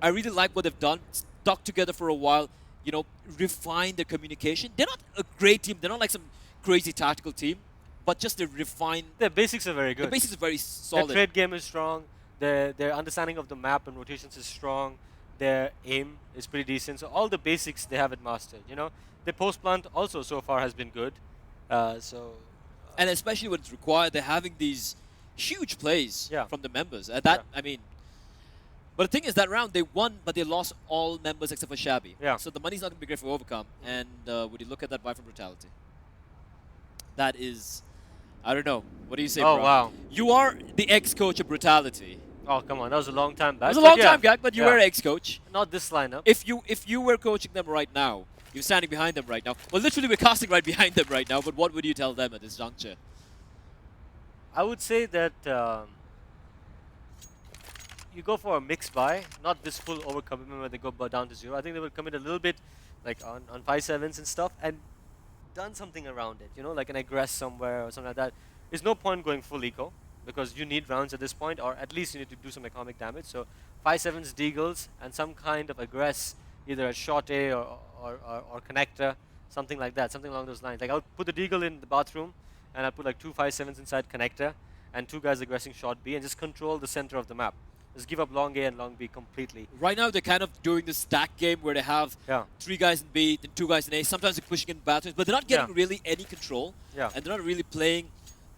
I really like what they've done. Stuck together for a while, you know, refined their communication. They're not a great team. They're not like some crazy tactical team, but just they refine. Their basics are very good. The basics are very solid. Their trade game is strong. Their understanding of the map and rotations is strong. Their aim is pretty decent. So all the basics they have it mastered. You know, their post plant also so far has been good. And especially when it's required, they're having these huge plays from the members. I mean. But the thing is, that round they won, but they lost all members except for Shabby. Yeah. So the money's not going to be great for Overcome. And would you look at that buy from Brutality? That is, I don't know. What do you say, bro? Oh, wow. You are the ex-coach of Brutality. Oh, come on. That was a long time back. It was a long time back, but you were ex-coach. Not this lineup. If you were coaching them right now, you're standing behind them right now. Well, literally, we're casting right behind them right now, but what would you tell them at this juncture? I would say that you go for a mixed buy, not this full overcommitment where they go down to 0. I think they will commit a little bit like on 5-7s and stuff and done something around it, you know, like an aggress somewhere or something like that. There's no point going full eco because you need rounds at this point, or at least you need to do some economic damage. So 5-7s, deagles, and some kind of aggress, either a short A or connector, something like that, something along those lines. Like I'll put the deagle in the bathroom and I'll put like 2 5-7s inside connector and 2 guys aggressing short B and just control the center of the map. Just give up long A and long B completely. Right now, they're kind of doing this stack game where they have 3 guys in B, then 2 guys in A. Sometimes they're pushing in bathrooms, but they're not getting really any control. And they're not really playing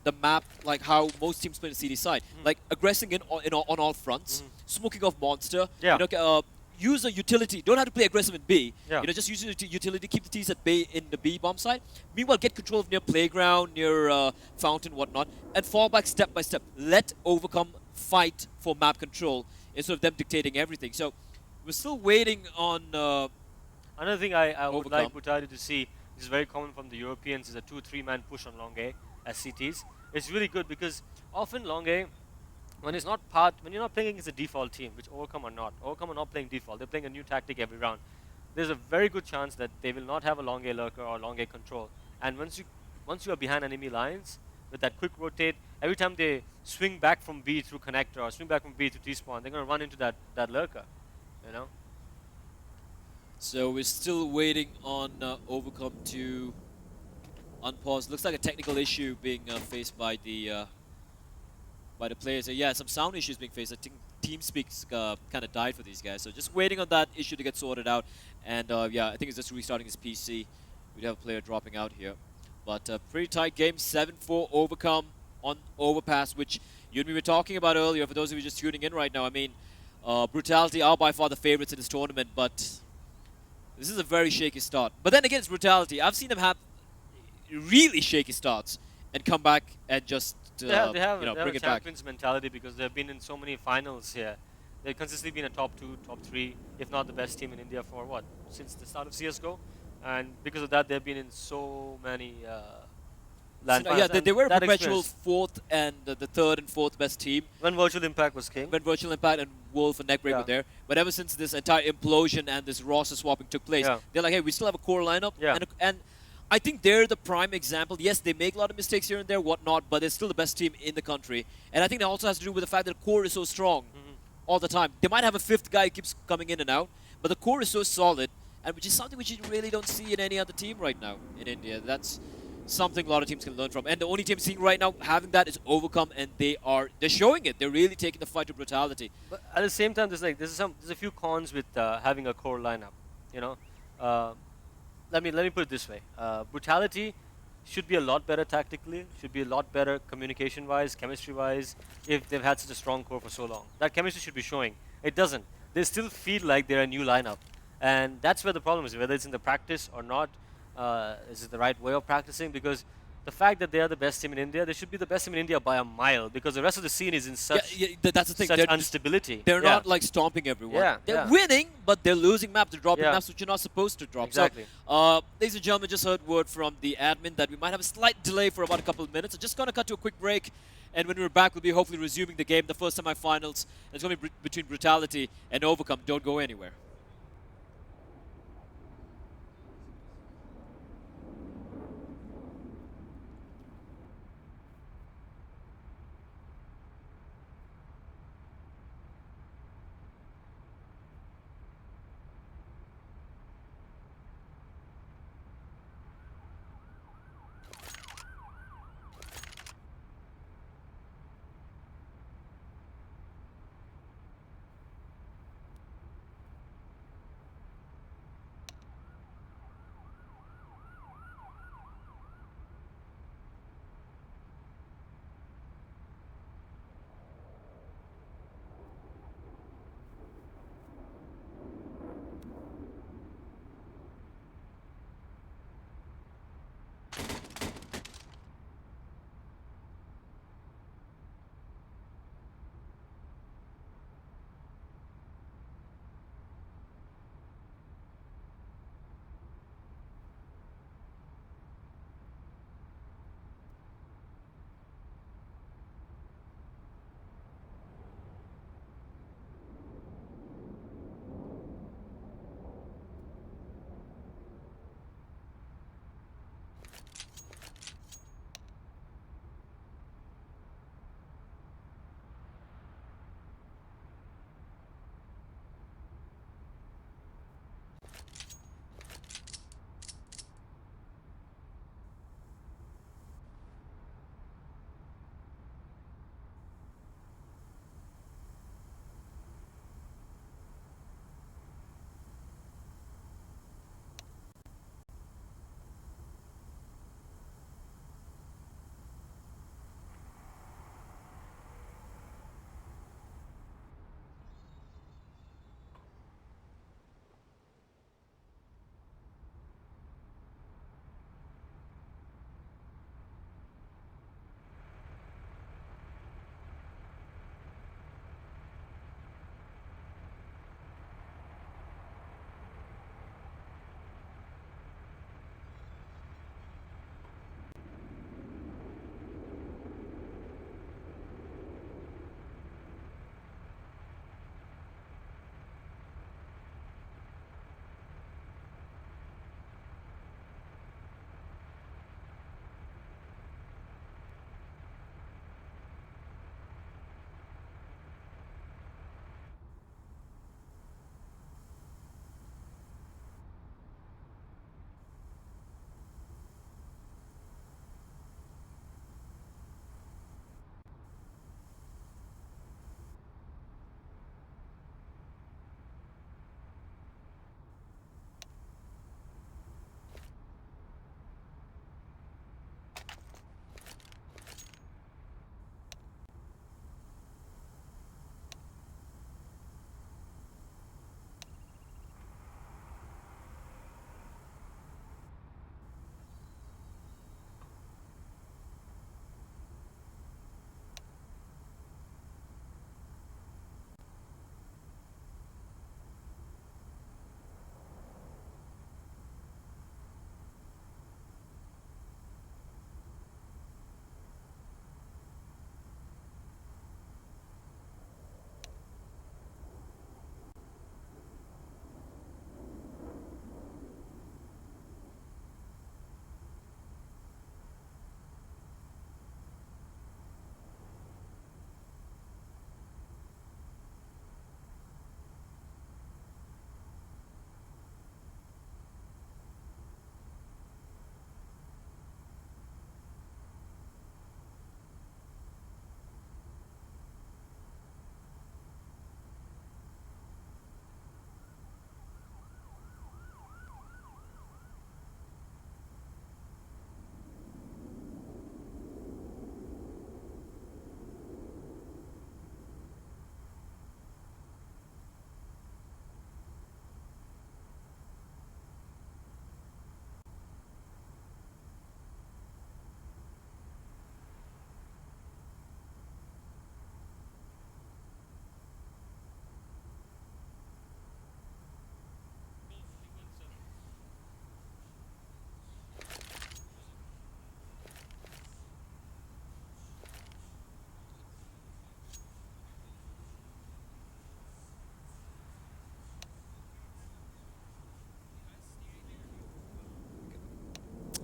the map like how most teams play the CD side. Like aggressing on all fronts, smoking off monster. You know, use a utility. Don't have to play aggressive in B. You know, just use a utility. Keep the T's at B in the B bomb side. Meanwhile, get control of near playground, near fountain, whatnot, and fall back step by step. Let Overcome fight for map control instead of them dictating everything. So we're still waiting on another thing I would like Brutality to see, this is very common from the Europeans, is a 2-3 man push on long A as CTs. It's really good because often long A, when you're not playing against a default team, which Overcome are not playing default, they're playing a new tactic every round. There's a very good chance that they will not have a long A lurker or long A control. And once you are behind enemy lines, with that quick rotate, every time they swing back from B through connector or swing back from B to T-spawn, they're going to run into that lurker, you know? So we're still waiting on Overcome to unpause. Looks like a technical issue being faced by the players. Yeah, some sound issues being faced. I think TeamSpeak's kind of died for these guys. So just waiting on that issue to get sorted out. And yeah, I think it's just restarting his PC. We'd have a player dropping out here. But pretty tight game, 7-4 overcome on Overpass, which you and me were talking about earlier. For those of you just tuning in right now, I mean, Brutality are by far the favorites in this tournament, but this is a very shaky start. But then again, it's Brutality. I've seen them have really shaky starts and come back and just you know, they have bring a it back. champions mentality because they've been in so many finals here. They've consistently been a top 2, top 3, if not the best team in India for what, since the start of CS:GO, and because of that, they've been in so many So, LAN yeah, finals. And they were a that perpetual experience, fourth and the third and fourth best team when Virtual Impact was king. when Virtual Impact and Wolf and Neckbreak were Yeah. there. But ever since this entire implosion and this roster swapping took place, Yeah. they're like, hey, we still have a core lineup. Yeah. And I think they're the prime example. Yes, they make a lot of mistakes here and there, whatnot, but they're still the best team in the country. And I think that also has to do with the fact that the core is so strong all the time. They might have a fifth guy who keeps coming in and out, but the core is so solid, and which is something which you really don't see in any other team right now in India. That's something a lot of teams can learn from. And the only team seeing right now having that is Overcome, and they're showing it. They're really taking the fight to Brutality. But at the same time, there's a few cons with having a core lineup. You know, uh, let me put it this way: Brutality should be a lot better tactically, should be a lot better communication-wise, chemistry-wise. If they've had such a strong core for so long, that chemistry should be showing. It doesn't. They still feel like they're a new lineup, and that's where the problem is. Whether it's in the practice or not, is it the right way of practicing? Because the fact that they are the best team in India, they should be the best team in India by a mile. Because the rest of the scene is in such That's the thing. such They're, instability. they're Yeah. not like stomping everyone. Yeah, They're yeah. winning, but they're losing maps. They're dropping Yeah. maps which you're not supposed to drop. Exactly. So, ladies and gentlemen, just heard word from the admin that we might have a slight delay for about a couple of minutes. So just going to cut to a quick break. And when we're back, we'll be hopefully resuming the game, the first semifinals. It's going to be between Brutality and Overcome. Don't go anywhere.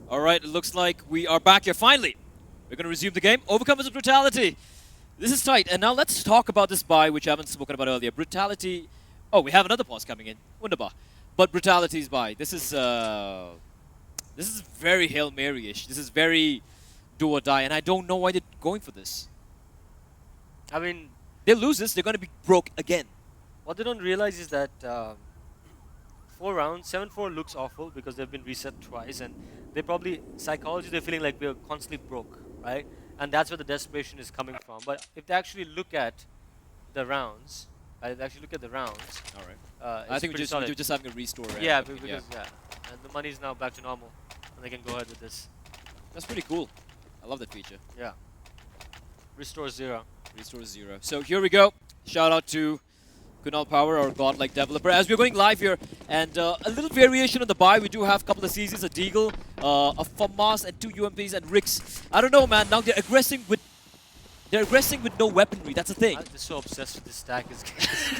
All right, it looks like we are back here finally. We're going to resume the game. Overcome with Brutality. This is tight. And now let's talk about this buy, which I haven't spoken about earlier. Brutality. Oh, we have another pause coming in. Wunderbar. But Brutality's buy. This is very Hail Mary-ish. This is very do or die, and I don't know why they're going for this. I mean, They lose this, they're going to be broke again. what they don't realize is that 4 rounds, 7-4 looks awful because they've been reset twice, and they probably psychology they're feeling like we're constantly broke, right? And that's where the desperation is coming from. But if they actually look at the rounds, if they actually look at the rounds, All right. it's I think pretty we're solid. just having a restore. Yeah, and because and the money's now back to normal, and they can go ahead with this. that's pretty cool. I love that feature. Yeah, restore 0. Restore 0. So here we go. Shout out to Kunal Power, our godlike developer. As we're going live here, and a little variation on the buy. We do have a couple of CZs, a Deagle, a FAMAS, and 2 UMPs and Ricks. I don't know, man. Now they're aggressing with no weaponry. That's the thing. I'm just so obsessed with this stack. It's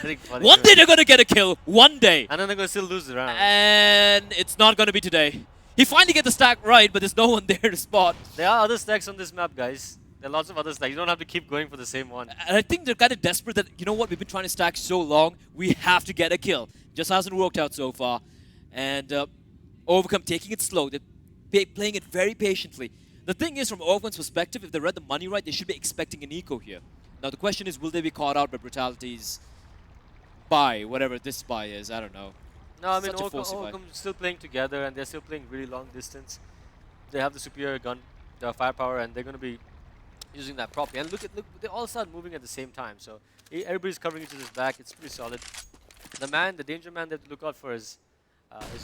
getting funny. One day they're gonna get a kill. One day. And then they're gonna still lose the round. And it's not gonna be today. He finally gets the stack right, but there's no one there to spot. There are other stacks on this map, guys. There are lots of other stacks. You don't have to keep going for the same one. And I think they're kind of desperate that, you know what, we've been trying to stack so long, we have to get a kill. Just hasn't worked out so far. And Overcome taking it slow. They're playing it very patiently. The thing is, from Overcome's perspective, if they read the money right, they should be expecting an eco here. Now the question is, will they be caught out by Brutality's buy, whatever this buy is, I don't know. No, I mean, Such a forcey buy. Overcome's still playing together, and they're still playing really long distance. They have the superior gun, the firepower, and they're going to be using that properly. And look, they all start moving at the same time. So everybody's covering each other's back. It's pretty solid. The danger man they have to look out for is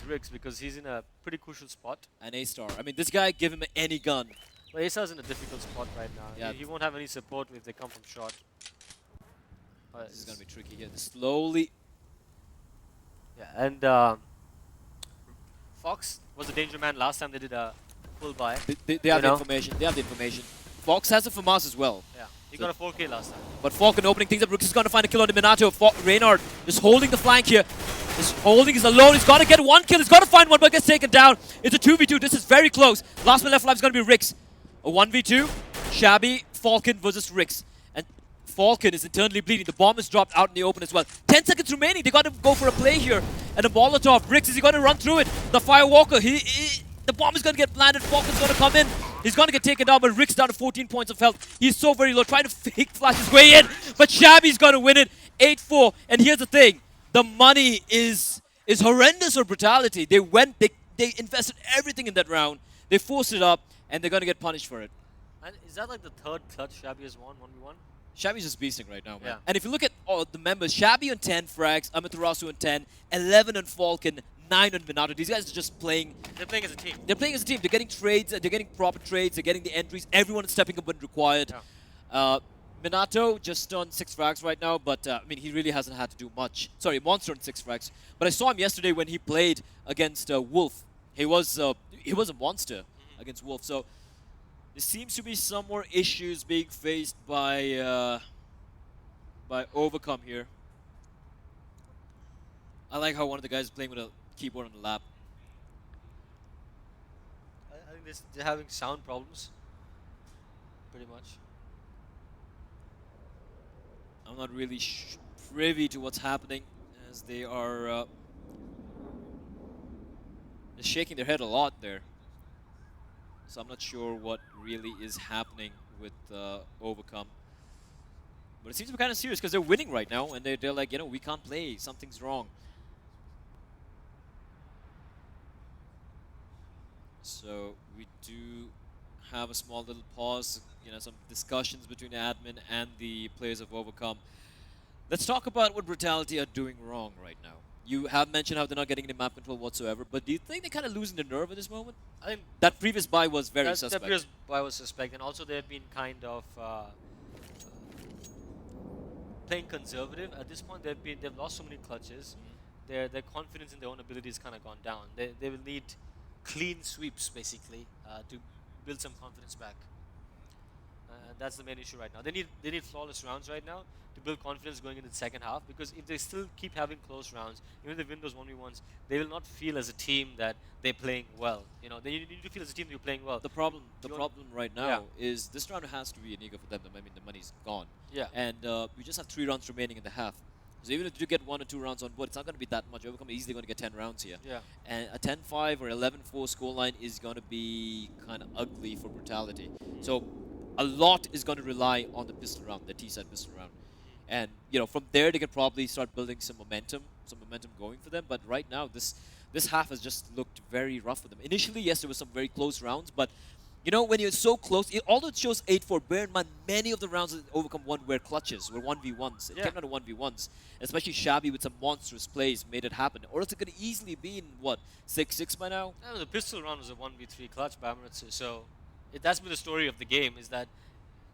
Ricks, because he's in a pretty crucial spot. An A-star. I mean, this guy, give him any gun. But Asa's in a difficult spot right now. Yeah. He won't have any support if they come from short. This is going to be tricky here. Slowly. Yeah, and Fox was the danger man last time they did a full buy. They have the information. They have the information. Fox has a FAMAS as well. Yeah, he got a 4K last time. But Falcon opening things up. Rooks is going to find a kill on the Minato. Reynard is holding the flank here. He's holding, he's alone. He's got to get one kill. He's got to find one, but gets taken down. It's a 2v2. This is very close. Last man left alive is going to be Ricks. A 1v2. Shabby, Falcon versus Ricks. And Falcon is internally bleeding. The bomb is dropped out in the open as well. 10 seconds remaining. They got to go for a play here. And a Molotov. Ricks, is he going to run through it? The Firewalker. The bomb is going to get planted. Falcon's going to come in. He's going to get taken down, but Rick's down to 14 points of health. He's so very low, trying to fake flash his way in. But Shabby's going to win it. 8-4. And here's the thing. The money is horrendous for Brutality. They invested everything in that round. They forced it up, and they're going to get punished for it. And is that like the third clutch Shabby has won, 1v1? Shabby's just beasting right now, man. Yeah. And if you look at all the members, Shabby on 10 frags, Amaterasu on 10, 11 on Falcon, 9 on Minato. These guys are just playing. They're playing as a team. They're playing as a team. They're getting trades. They're getting proper trades. They're getting the entries. Everyone is stepping up when required. Yeah. Minato just on 6 frags right now, but I mean, he really hasn't had to do much. Sorry, Monster on 6 frags. But I saw him yesterday when he played against Wolf. He was a monster against Wolf. So there seems to be some more issues being faced by Overcome here. I like how one of the guys is playing with a keyboard on the lap. I think they're having sound problems, pretty much. I'm not really privy to what's happening, as they are they're shaking their head a lot there. So I'm not sure what really is happening with Overcome. But it seems to be kind of serious because they're winning right now, and they're like, you know, we can't play. Something's wrong. So we do have a small little pause, you know, some discussions between the admin and the players of Overcome. Let's talk about what Brutality are doing wrong right now. You have mentioned how they're not getting any map control whatsoever, but do you think they're kind of losing their nerve at this moment? I think that previous buy was very suspect. That previous buy was suspect, and also they've been kind of playing conservative. At this point, they've lost so many clutches. Their confidence in their own ability has kind of gone down. They will need clean sweeps basically to build some confidence back. That's the main issue right now. They need flawless rounds right now to build confidence going into the second half. Because if they still keep having close rounds, even if they win those 1v1s, they will not feel as a team that they're playing well. They need to feel as a team that you're playing well. The You want- problem right Yeah. now is this round has to be an eager for them. I mean, the money's gone. Yeah. And we just have 3 rounds remaining in the half. So even if you get 1 or 2 rounds on board, it's not going to be that much. Overcome easily going to get 10 rounds here. Yeah. And a 10-5 or 11-4 scoreline is going to be kind of ugly for Brutality. So a lot is going to rely on the pistol round, the T-side pistol round. And, from there they can probably start building some momentum going for them. But right now, this half has just looked very rough for them. Initially, yes, there were some very close rounds, but when you're so close, although it shows 8-4, bear in mind, many of the rounds that Overcome won were clutches, were 1v1s. It Yeah. came down to 1v1s. Especially Shabby with some monstrous plays made it happen. Or else it could easily be in, 6-6 by now? The pistol round was a 1v3 clutch by Amaritsu. So that's been the story of the game, is that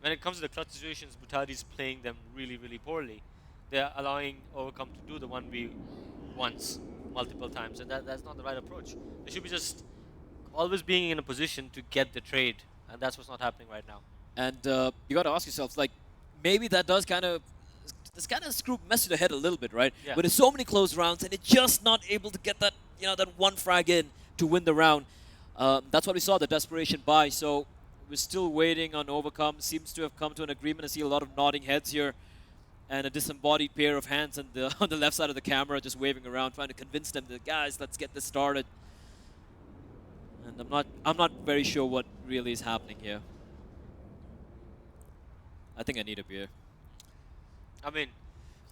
when it comes to the clutch situations, Brutality is playing them really, really poorly. They're allowing Overcome to do the 1v1s multiple times, and that's not the right approach. They should be just always being in a position to get the trade, and that's what's not happening right now. And you got to ask yourself, maybe that does mess with the head a little bit, right? Yeah. But there's so many close rounds, and it's just not able to get that, that one frag in to win the round. That's what we saw, the desperation buy. So we're still waiting on Overcome. Seems to have come to an agreement. I see a lot of nodding heads here, and a disembodied pair of hands on the left side of the camera, just waving around, trying to convince them that, guys, let's get this started. And I'm not very sure what really is happening here. I think I need a beer. I mean,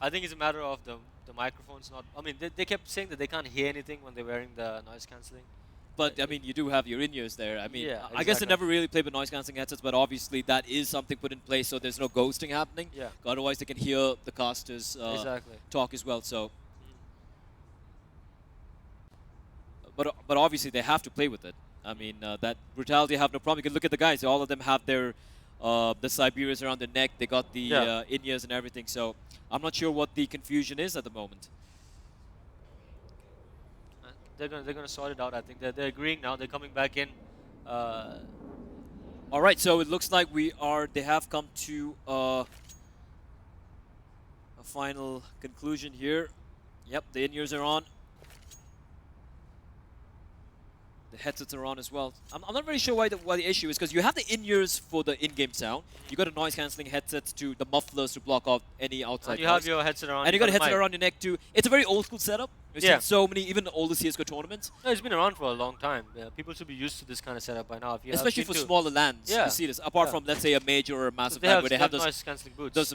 I think it's a matter of the microphones not. I mean, they kept saying that they can't hear anything when they're wearing the noise cancelling. But, I mean, you do have your in-ears there. I mean, Yeah, I guess they exactly. never really played with noise-cancelling headsets, but obviously that is something put in place so there's no ghosting happening. Yeah. Otherwise, they can hear the casters Exactly. talk as well. So, but obviously they have to play with it. I mean, that Brutality have no problem. You can look at the guys. All of them have their the Siberians around their neck. They got the Yeah. in-ears and everything. So I'm not sure what the confusion is at the moment. They're gonna sort it out. I think they're agreeing now. They're coming back in. All right, so it looks like they have come to a final conclusion here. Yep, the in-ears are on. The headsets are on as well. I'm not very sure why the issue is, because you have the in-ears for the in-game sound. You got a noise-cancelling headsets to the mufflers to block off any outside and you noise. have your headset around. And you got a the headset mic. around your neck too. It's a very old-school setup. We've Yeah. seen so many, even the older CSGO tournaments, No, it's been around for a long time. People should be used to this kind of setup by now. If you have especially for been to- smaller lands. Yeah. You see this, apart Yeah. from, let's say, a major or a massive They land have, where they have those noise cancelling boots. those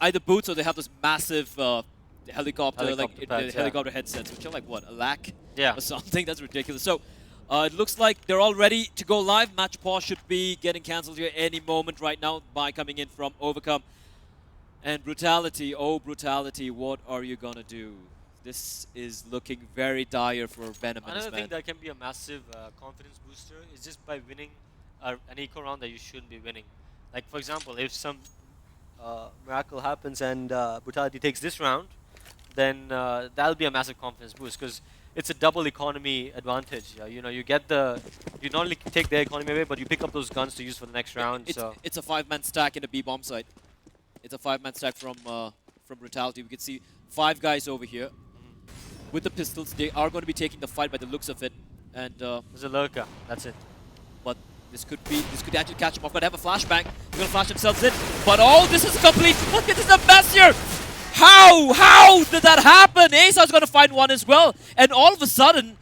either boots or they have those massive helicopter Helicopter pads, yeah. helicopter headsets, which are like what, a lakh Yeah. or something. That's ridiculous. So it looks like they're all ready to go live. Match pause should be getting cancelled here any moment right now by coming in from Overcome. And Brutality, oh Brutality, what are you gonna do? This is looking very dire for Venom and his Another thing men. that can be a massive confidence booster is just by winning an eco round that you shouldn't be winning. Like, for example, if some miracle happens and Brutality takes this round, then that'll be a massive confidence boost, because it's a double economy advantage. You not only take their economy away, but you pick up those guns to use for the next round. It's a 5-man stack in a B-bomb site. It's a 5-man stack from Brutality. We can see 5 guys over here with the pistols. They are going to be taking the fight by the looks of it. And There's a lurker. That's it. but this could actually catch him off. But they have a flashbang. They're going to flash themselves in. But oh, this is complete. Look at this, a mess here. How did that happen? Asa's going to find one as well. And all of a sudden,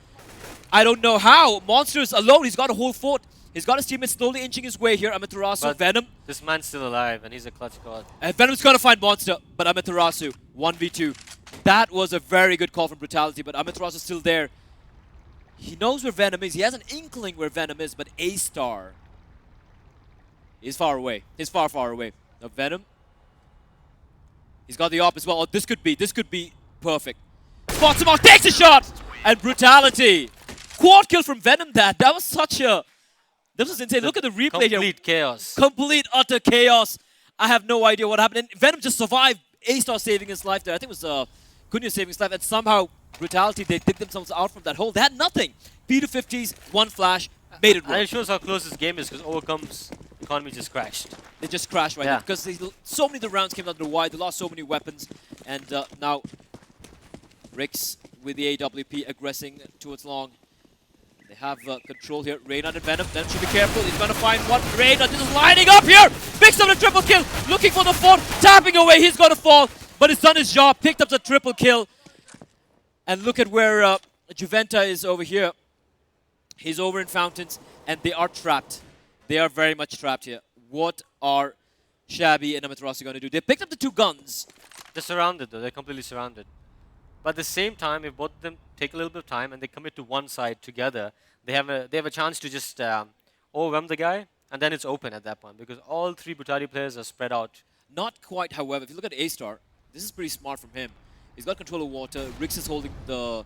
I don't know how. Monster's alone. He's got a whole fort. He's got his teammates slowly inching his way here. Amaterasu, But Venom. This man's still alive, and he's a clutch god. And Venom's going to find Monster. But Amaterasu, 1v2. That was a very good call from Brutality. But Amaterasu's still there. He knows where Venom is. He has an inkling where Venom is. But A-Star is far away. He's far, far away. Now Venom. He's got the op as well. Oh, this could be perfect. Spots him out, takes a shot! And Brutality. Quad kill from Venom that was such a... This was insane. Look at the replay here. Complete chaos. Complete, utter chaos. I have no idea what happened. And Venom just survived. A-Star saving his life there. I think it was Kunya saving his life. And somehow, Brutality, they dig themselves out from that hole. They had nothing. P250s, one flash, made it And work. it shows how close this game is, because Overcome's economy just crashed. They just crashed right Yeah. now because so many of the rounds came out of the wide. They lost so many weapons, and now Rix with the AWP aggressing towards long. They have control here. Reynard and Venom. Venom should be careful. He's going to find one. Reynard just lining up here. Picks up the triple kill. Looking for the fourth. Tapping away. He's going to fall. But he's done his job. Picked up the triple kill. And look at where Juventa is over here. He's over in Fountains. And they are trapped. They are very much trapped here. What are Shabby and Amaterasu going to do? They picked up the two guns. They're surrounded though. They're completely surrounded. But at the same time, if both of them take a little bit of time and they commit to one side together, they have a chance to just overwhelm the guy, and then it's open at that point because all three Brutality players are spread out. Not quite, however. If you look at A-Star, this is pretty smart from him. He's got control of water. Rix is holding the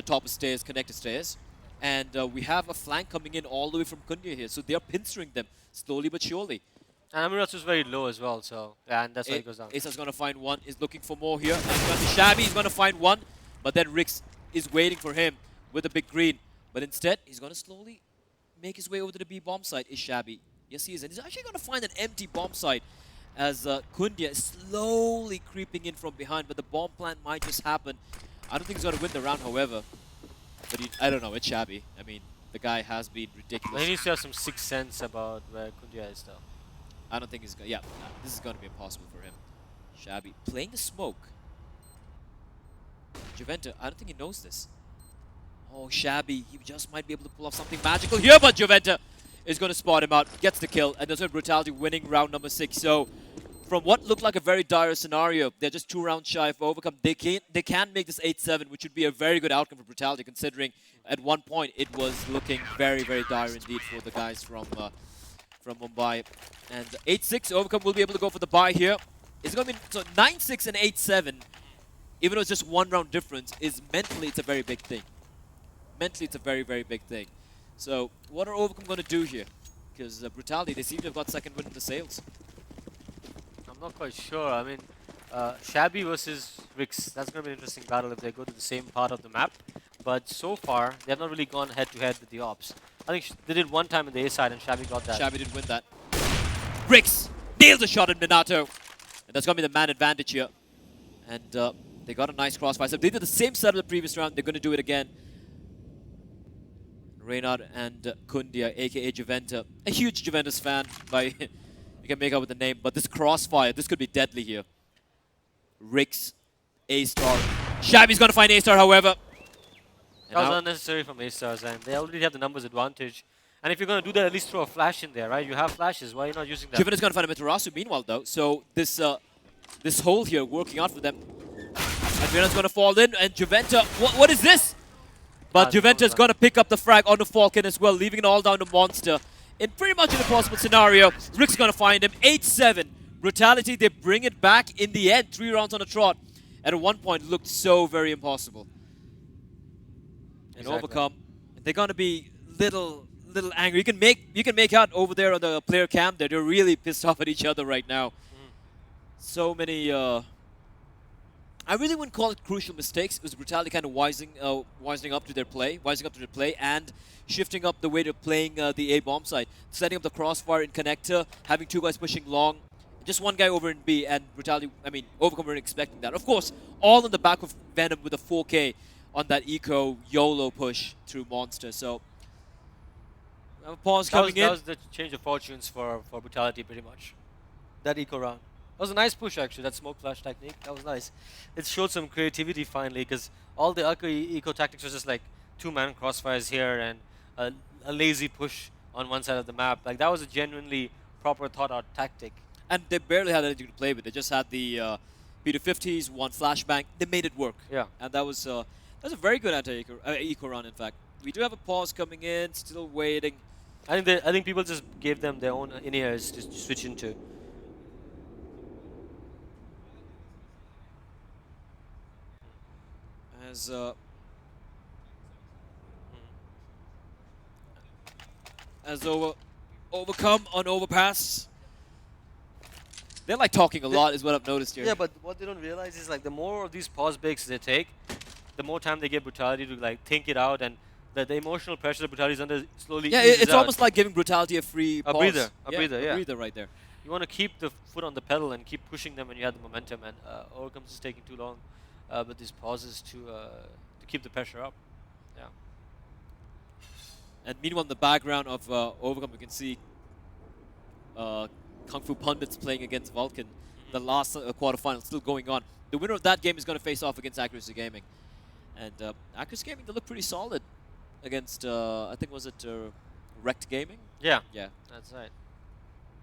top of stairs, connected stairs. And we have a flank coming in all the way from Kundia here. So they are pinstering them slowly but surely. And Amaterasu is very low as well, so yeah, and that's why he goes down. Asa's going to find one. Is looking for more here. And it's going to be Shabby. He's going to find one. But then Rix is waiting for him with a big green. But instead, he's going to slowly make his way over to the B bomb site. Is Shabby. Yes, he is. And he's actually going to find an empty bomb site as Kundia is slowly creeping in from behind. But the bomb plant might just happen. I don't think he's going to win the round, however. But I don't know. It's Shabby. I mean, the guy has been ridiculous. He needs to have some sixth sense about where Kundia is, though. I don't think he's going to... Yeah, this is going to be impossible for him. Shabby playing the smoke. Juventa, I don't think he knows this. Oh, Shabby, he just might be able to pull off something magical here, but Juventa is going to spot him out, gets the kill, and that's with Brutality winning round number 6. So, from what looked like a very dire scenario, they're just 2 rounds shy of overcome. They can make this 8-7, which would be a very good outcome for Brutality, considering at one point it was looking very, very dire indeed for the guys from Mumbai. And 8-6, overcome will be able to go for the bye here. It's going to be so 9-6 and 8-7, even though it's just 1 round difference, is mentally it's a very big thing. Mentally, it's a very, very big thing. So, what are Overcome going to do here? Because Brutality, they seem to have got second win in the sales. I'm not quite sure. I mean, Shabby versus Rix, that's going to be an interesting battle if they go to the same part of the map. But so far, they have not really gone head-to-head with the Ops. I think they did one time in the A side and Shabby got that. Shabby didn't win that. Rix nails a shot at Minato. And that's going to be the man advantage here. And they got a nice crossfire. So they did the same setup the previous round. They're going to do it again. Reynard and Kundia, a.k.a. Juventa. A huge Juventus fan, by you can make out with the name. But this crossfire, this could be deadly here. Rix, A-Star. Shabby's going to find A-Star, however. That was unnecessary from A-Stars, and they already have the numbers advantage. And if you're going to do that, at least throw a flash in there, right? You have flashes. Why are you not using that? Juventa's going to find Amaterasu meanwhile, though. So this this hole here working out for them. And Reynard's going to fall in, and Juventa, what is this? But Juventa's going to pick up the frag on the Falcon as well, leaving it all down to Monster. In pretty much an impossible scenario, Rick's going to find him. 8-7. Brutality, they bring it back in the end. 3 rounds on a trot. And at one point, looked so very impossible. And Overcome, they're going to be little angry. You can make out over there on the player cam that they're really pissed off at each other right now. So many... I really wouldn't call it crucial mistakes. It was Brutality kind of wising up to their play, and shifting up the way they're playing the A bomb side, setting up the crossfire in connector, having 2 guys pushing long, just 1 guy over in B, and Brutality. I mean, Overcome weren't expecting that. Of course, all on the back of Venom with a 4K on that eco YOLO push through Monster. So, a pause coming in. That was the change of fortunes for Brutality, pretty much. That eco round. That was a nice push, actually, that smoke flash technique. That was nice. It showed some creativity, finally, because all the eco tactics was just like 2-man crossfires here and a lazy push on one side of the map. Like, that was a genuinely proper thought-out tactic. And they barely had anything to play with. They just had the P250s, 1 flashbang. They made it work. Yeah. And that was a very good anti-eco run, in fact. We do have a pause coming in, still waiting. I think people just gave them their own in-ears to switch into. As Overcome on Overpass. They're like talking a lot is what I've noticed here. Yeah, but what they don't realize is like the more of these pause breaks they take, the more time they give Brutality to like think it out and The emotional pressure that Brutality is under slowly Yeah, eases it's out. almost like giving Brutality a free A pause. breather, A breather right there. You want to keep the foot on the pedal and keep pushing them when you have the momentum, and Overcomes is taking too long with these pauses to keep the pressure up. Yeah. And meanwhile, in the background of Overcome, you can see Kung Fu Pundits playing against Vulcan. The last quarterfinal still going on. The winner of that game is going to face off against Accuracy Gaming. And Accuracy Gaming, they look pretty solid against, I think, was it Wrecked Gaming? Yeah. Yeah. That's right.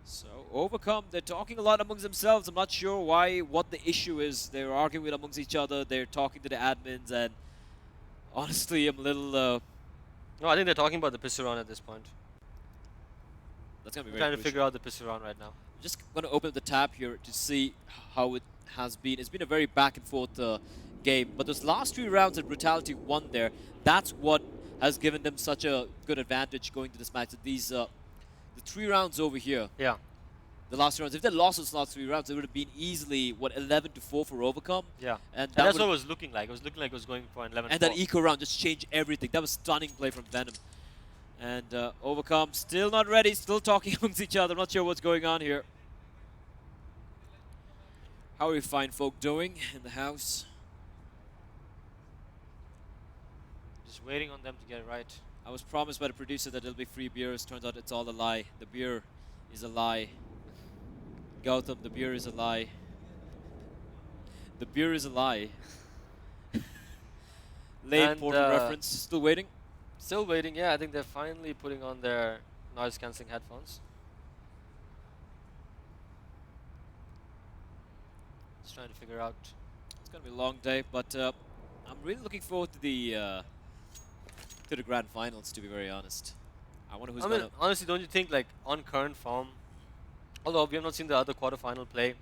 So Overcome, they're talking a lot amongst themselves. I'm not sure what the issue is. They're arguing with amongst each other. They're talking to the admins, and honestly, I'm a little. No, I think they're talking about the pistol round at this point. That's gonna be We're very trying to crucial. figure out the pistol round right now. I'm just gonna open up the tab here to see how it has been. It's been a very back and forth game, but those last 3 rounds that Brutality won there, that's what has given them such a good advantage going to this match. These the 3 rounds over here. Yeah. The last 3 rounds. If they lost those last 3 rounds, it would have been easily 11-4 for Overcome. Yeah. And That's what it was looking like. It was looking like it was going for an 11. And that eco round just changed everything. That was stunning play from Venom. And Overcome still not ready, still talking amongst each other. I'm not sure what's going on here. How are you fine folk doing in the house? Just waiting on them to get it right. I was promised by the producer that there'll be free beers. Turns out it's all a lie. The beer is a lie. Gautam, the beer is a lie. The beer is a lie. Late And, Portal reference. Still waiting? Still waiting. Yeah, I think they're finally putting on their noise cancelling headphones. Just trying to figure out. It's going to be a long day, but I'm really looking forward to the grand finals, to be very honest. I wonder who's going to... honestly, don't you think, like, on current form, although we have not seen the other quarterfinal play,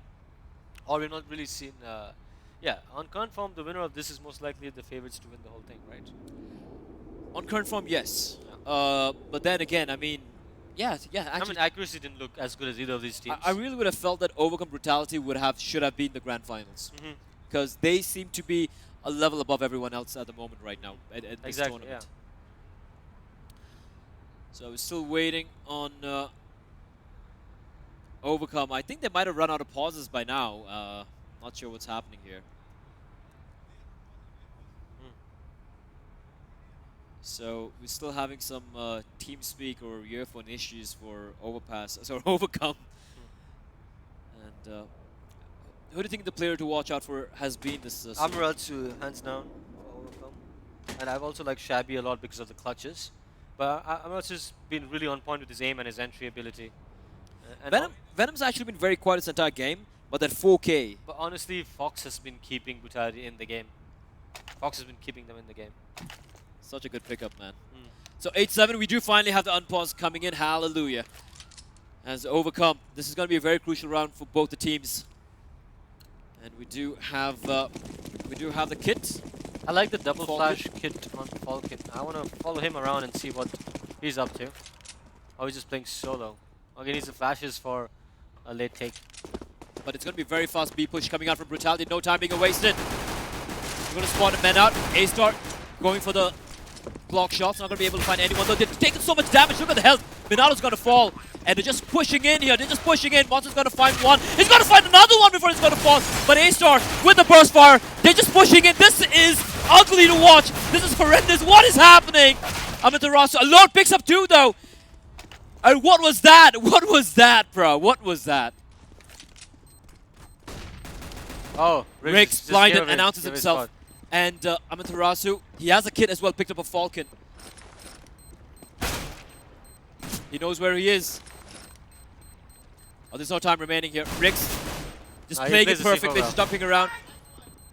or we've not really seen, on current form, the winner of this is most likely the favorites to win the whole thing, right? On current form, yes. Yeah. But then again, I mean, actually, I mean, accuracy didn't look as good as either of these teams. I really would have felt that Overcome Brutality should have been the grand finals. Because they seem to be a level above everyone else at the moment right now at this tournament. Yeah. So we're still waiting on Overcome. I think they might have run out of pauses by now. Not sure what's happening here. So we're still having some TeamSpeak or earphone issues for Overcome. And who do you think the player to watch out for has been this season? Amaterasu, hands down, for Overcome. And I've also liked Shabby a lot because of the clutches. But Amatera's been really on point with his aim and his entry ability. And Venom's actually been very quiet this entire game, but that 4K. But honestly, Fox has been keeping Brutality in the game. Fox has been keeping them in the game. Such a good pickup, man. So 8-7, we do finally have the unpause coming in. Hallelujah. As Overcome, this is going to be a very crucial round for both the teams. And we do have the kit. I like the double flash kit on Falcon. I want to follow him around and see what he's up to. Oh, he's just playing solo. Okay, needs the flashes for a late take. But it's going to be very fast B push coming out from Brutality. No time being wasted. We're going to spawn a man out. A-Star going for the block shots. Not going to be able to find anyone. Though they're taking so much damage. Look at the health. Minato's going to fall. And they're just pushing in here. They're just pushing in. Monster's going to find one. He's going to find another one before he's going to fall. But A-Star with the burst fire. They're just pushing in. This is ugly to watch. This is horrendous. What is happening? Amaterasu alone picks up 2 though. And what was that? What was that, bro? What was that? Oh, Riggs blinded, announces himself. And Amaterasu, he has a kit as well, picked up a Falcon. He knows where he is. Oh, there's no time remaining here. Riggs just playing it perfectly, just jumping around.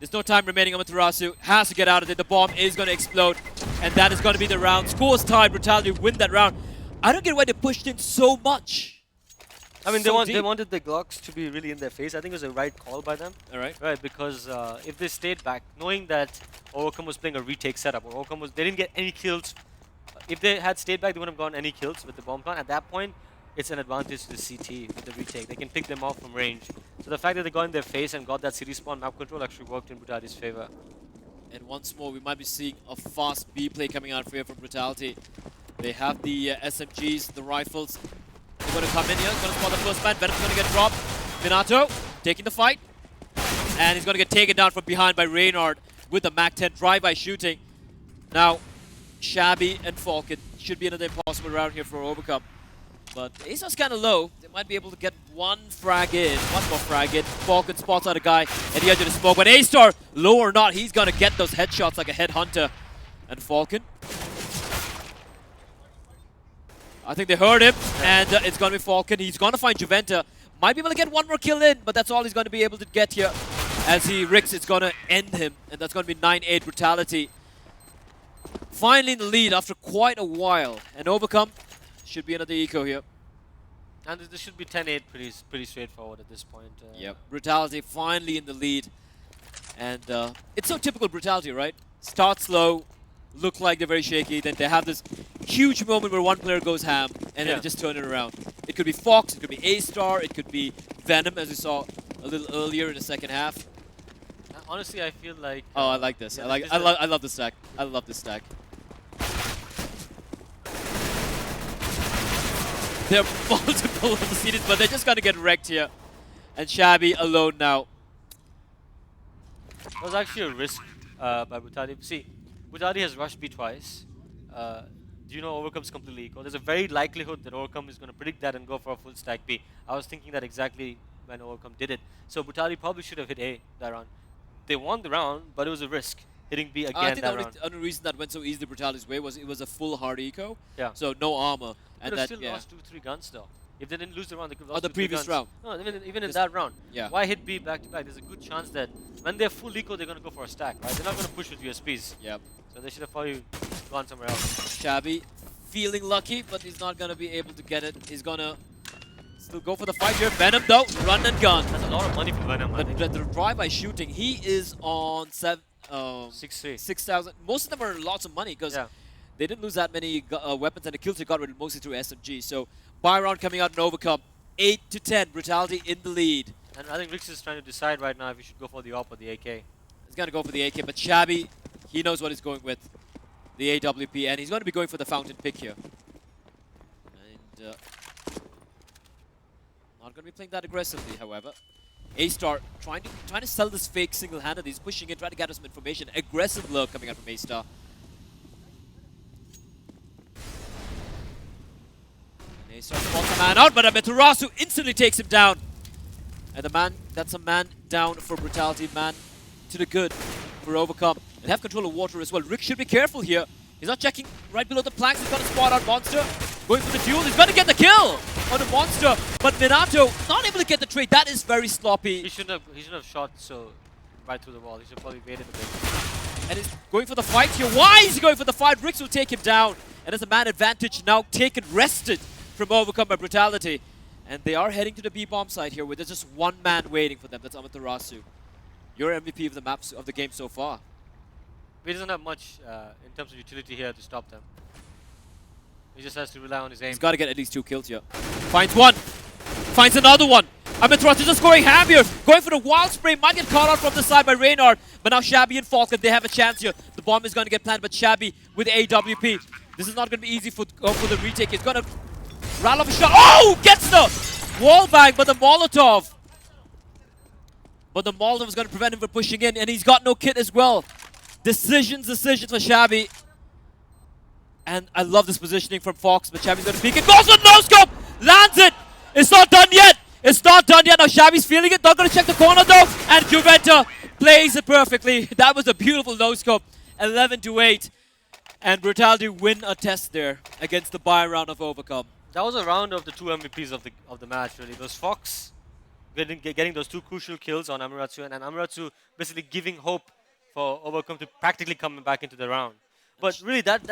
There's no time remaining. Amaterasu has to get out of it. The bomb is going to explode. And that is going to be the round. Scores tied. Brutality win that round. I don't get why they pushed in so much. I mean, they wanted the Glocks to be really in their face. I think it was a right call by them. All right. Right, because if they stayed back, knowing that Overcome was playing a retake setup, or they didn't get any kills. If they had stayed back, they wouldn't have gotten any kills with the bomb plant. At that point, it's an advantage to the CT with the retake. They can pick them off from range. So the fact that they got in their face and got that city spawn map control actually worked in Brutality's favor. And once more, we might be seeing a fast B play coming out here from Brutality. They have the SMGs, the rifles. They're going to come in here. Going to spot the first man. Venom's going to get dropped. Minato taking the fight. And he's going to get taken down from behind by Reynard with the MAC-10 drive-by shooting. Now, Shabby and Falcon should be another impossible round here for Overcome. But ASO's kind of low. They might be able to get one frag in, one more frag in. Falcon spots out a guy at the edge of the smoke. But A-Star, low or not, he's going to get those headshots like a headhunter. And Falcon, I think they heard him, and it's going to be Falcon. He's going to find Juventa. Might be able to get one more kill in, but that's all he's going to be able to get here. As he ricks, it's going to end him, and that's going to be 9-8 Brutality. Finally in the lead after quite a while, and Overcome should be another eco here. And this should be 10-8 pretty straightforward at this point. Yep, Brutality finally in the lead. And it's so typical Brutality, right? Start slow, look like they're very shaky, then they have this huge moment where one player goes ham, and then they just turn it around. It could be Fox, it could be A-Star, it could be Venom, as we saw a little earlier in the second half. Honestly, I feel like... oh, I like this. Yeah, I love this stack. I love this stack. There are multiple of the series, but they're just going to get wrecked here. And Shabby alone now. That was actually a risk by Brutality. See, Brutality has rushed B twice. Do you know Overcome's completely equal? There's a very likelihood that Overcome is going to predict that and go for a full stack B. I was thinking that exactly when Overcome did it. So Brutality probably should have hit A that round. They won the round, but it was a risk hitting B again I think that round. the only reason that went so easy Brutality's way was it was a full hard eco. Yeah. So no armor. Could And have that, still lost 2-3 guns though. If they didn't lose the round, they could have lost the 2-3 previous guns. round. No, even in that round. Yeah. Why hit B back to back? There's a good chance that when they're full eco, they're going to go for a stack, right? They're not going to push with USPs. Yep. So they should have probably gone somewhere else. Shabby feeling lucky, but he's not going to be able to get it. He's going to still go for the fight here. Venom though, run and gun. That's a lot of money for Venom, I think. The drive-by shooting, he is on 6-3. 6,000. Most of them are lots of money because they didn't lose that many weapons, and the kills they got were mostly through SMG. So buy round coming out in Overcome, 8-10, Brutality in the lead. And I think Rix is trying to decide right now if he should go for the AWP or the AK. He's going to go for the AK, but Shabby, he knows what he's going with, the AWP, and he's going to be going for the fountain pick here. And not going to be playing that aggressively, however. A-Star trying to sell this fake single-handed. He's pushing in, trying to gather some information. Aggressive lurk coming out from A-Star. And A-Star spots a man out, but Amaterasu instantly takes him down. And the man, that's a man down for Brutality, man to the good for Overcome. And have control of water as well. Rick should be careful here. He's not checking right below the planks. He's got to spot out Monster. Going for the duel. He's going to get the kill on the Monster. But Minato not able to get the trade. That is very sloppy. He shouldn't have shot so right through the wall. He should probably waited a bit. And he's going for the fight here. Why is he going for the fight? Rix will take him down. And there's a man advantage now taken, rested from Overcome by Brutality. And they are heading to the B-bomb side here, where there's just one man waiting for them. That's Amaterasu. Your MVP of the maps of the game so far. He doesn't have much in terms of utility here to stop them. He just has to rely on his aim. He's got to get at least 2 kills here. Finds one. Finds another one. Amaterasu just going ham here. Going for the wild spray. Might get caught out from the side by Reynard. But now Shabby and Falcon, they have a chance here. The bomb is going to get planted, but Shabby with AWP. This is not going to be easy for the retake. He's going to rattle off a shot. Oh! Gets the wall bang, but the Molotov. But the Molotov is going to prevent him from pushing in, and he's got no kit as well. Decisions for Shabby. And I love this positioning from Fox, but Shabby's going to peek it. Goes with no scope! Lands it! It's not done yet! It's not done yet. Now Shabby's feeling it. Not going to check the corner though. And Juventa plays it perfectly. That was a beautiful no scope. 11-8. And Brutality win a test there against the buy round of Overcome. That was a round of the 2 MVPs of the match, really. It was Fox getting those 2 crucial kills on Amaterasu, and Amaterasu basically giving hope for Overcome to practically come back into the round. But really, that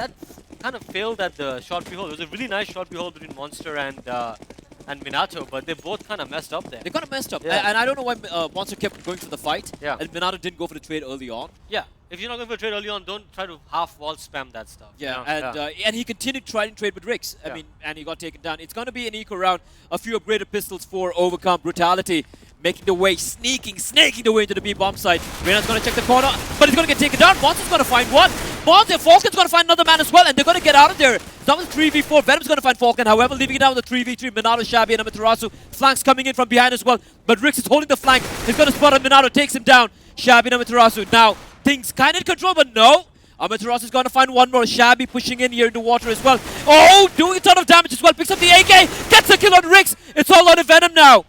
kind of failed at the short behold. It was a really nice short behold between Monster and Minato, but they both kind of messed up there. They kind of messed up. Yeah. And I don't know why Monster kept going for the fight. Yeah. And Minato didn't go for the trade early on. Yeah. If you're not going for a trade early on, don't try to half wall spam that stuff. Yeah, You know? and he continued trying to trade with Rix. I mean, and he got taken down. It's going to be an eco round. A few upgraded pistols for Overcome. Brutality making the way, snaking the way into the B-bomb side. Reynard's going to check the corner, but he's going to get taken down. Monster's going to find one. Monster, Falcon's going to find another man as well, and they're going to get out of there. That was 3v4. Venom's going to find Falcon, however, leaving it down with the 3v3. Minato, Shabby, and Amaterasu. Flanks coming in from behind as well, but Rix is holding the flank. He's going to spot on Minato, takes him down. Shabby and Amaterasu. Now, things kind of in control, but no. Amaterasu is going to find one more. Shabby pushing in here in the water as well. Oh, doing a ton of damage as well. Picks up the AK, gets a kill on Rix. It's all out of Venom now.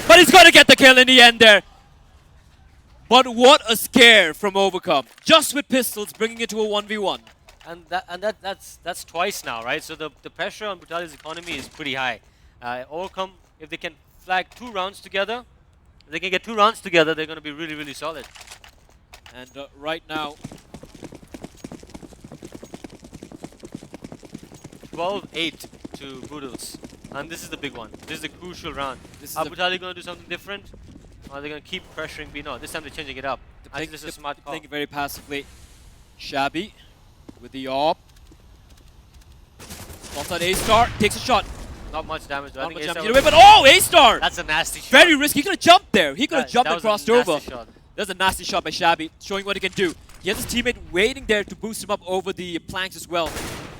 But he's going to get the kill in the end there. But what a scare from Overcome. Just with pistols, bringing it to a 1v1. And that's twice now, right? So the pressure on Brutality's economy is pretty high. Overcome, if they can flag 2 rounds together, if they can get 2 rounds together, they're going to be really, really solid. And right now, 12-8 to Brutals. And this is the big one. This is the crucial round. Are Brutality going to do something different? Or are they going to keep pressuring B? No, this time they're changing it up. I think this is a smart call. Playing very passively. Shabby with the AWP. Outside A-Star, takes a shot. Not much damage though. Not much damage away, but oh, A-Star! That's a nasty shot. Very risky. He could have jumped there. He could have jumped and crossed over. Shot. That's a nasty shot by Shabby, showing what he can do. He has his teammate waiting there to boost him up over the planks as well.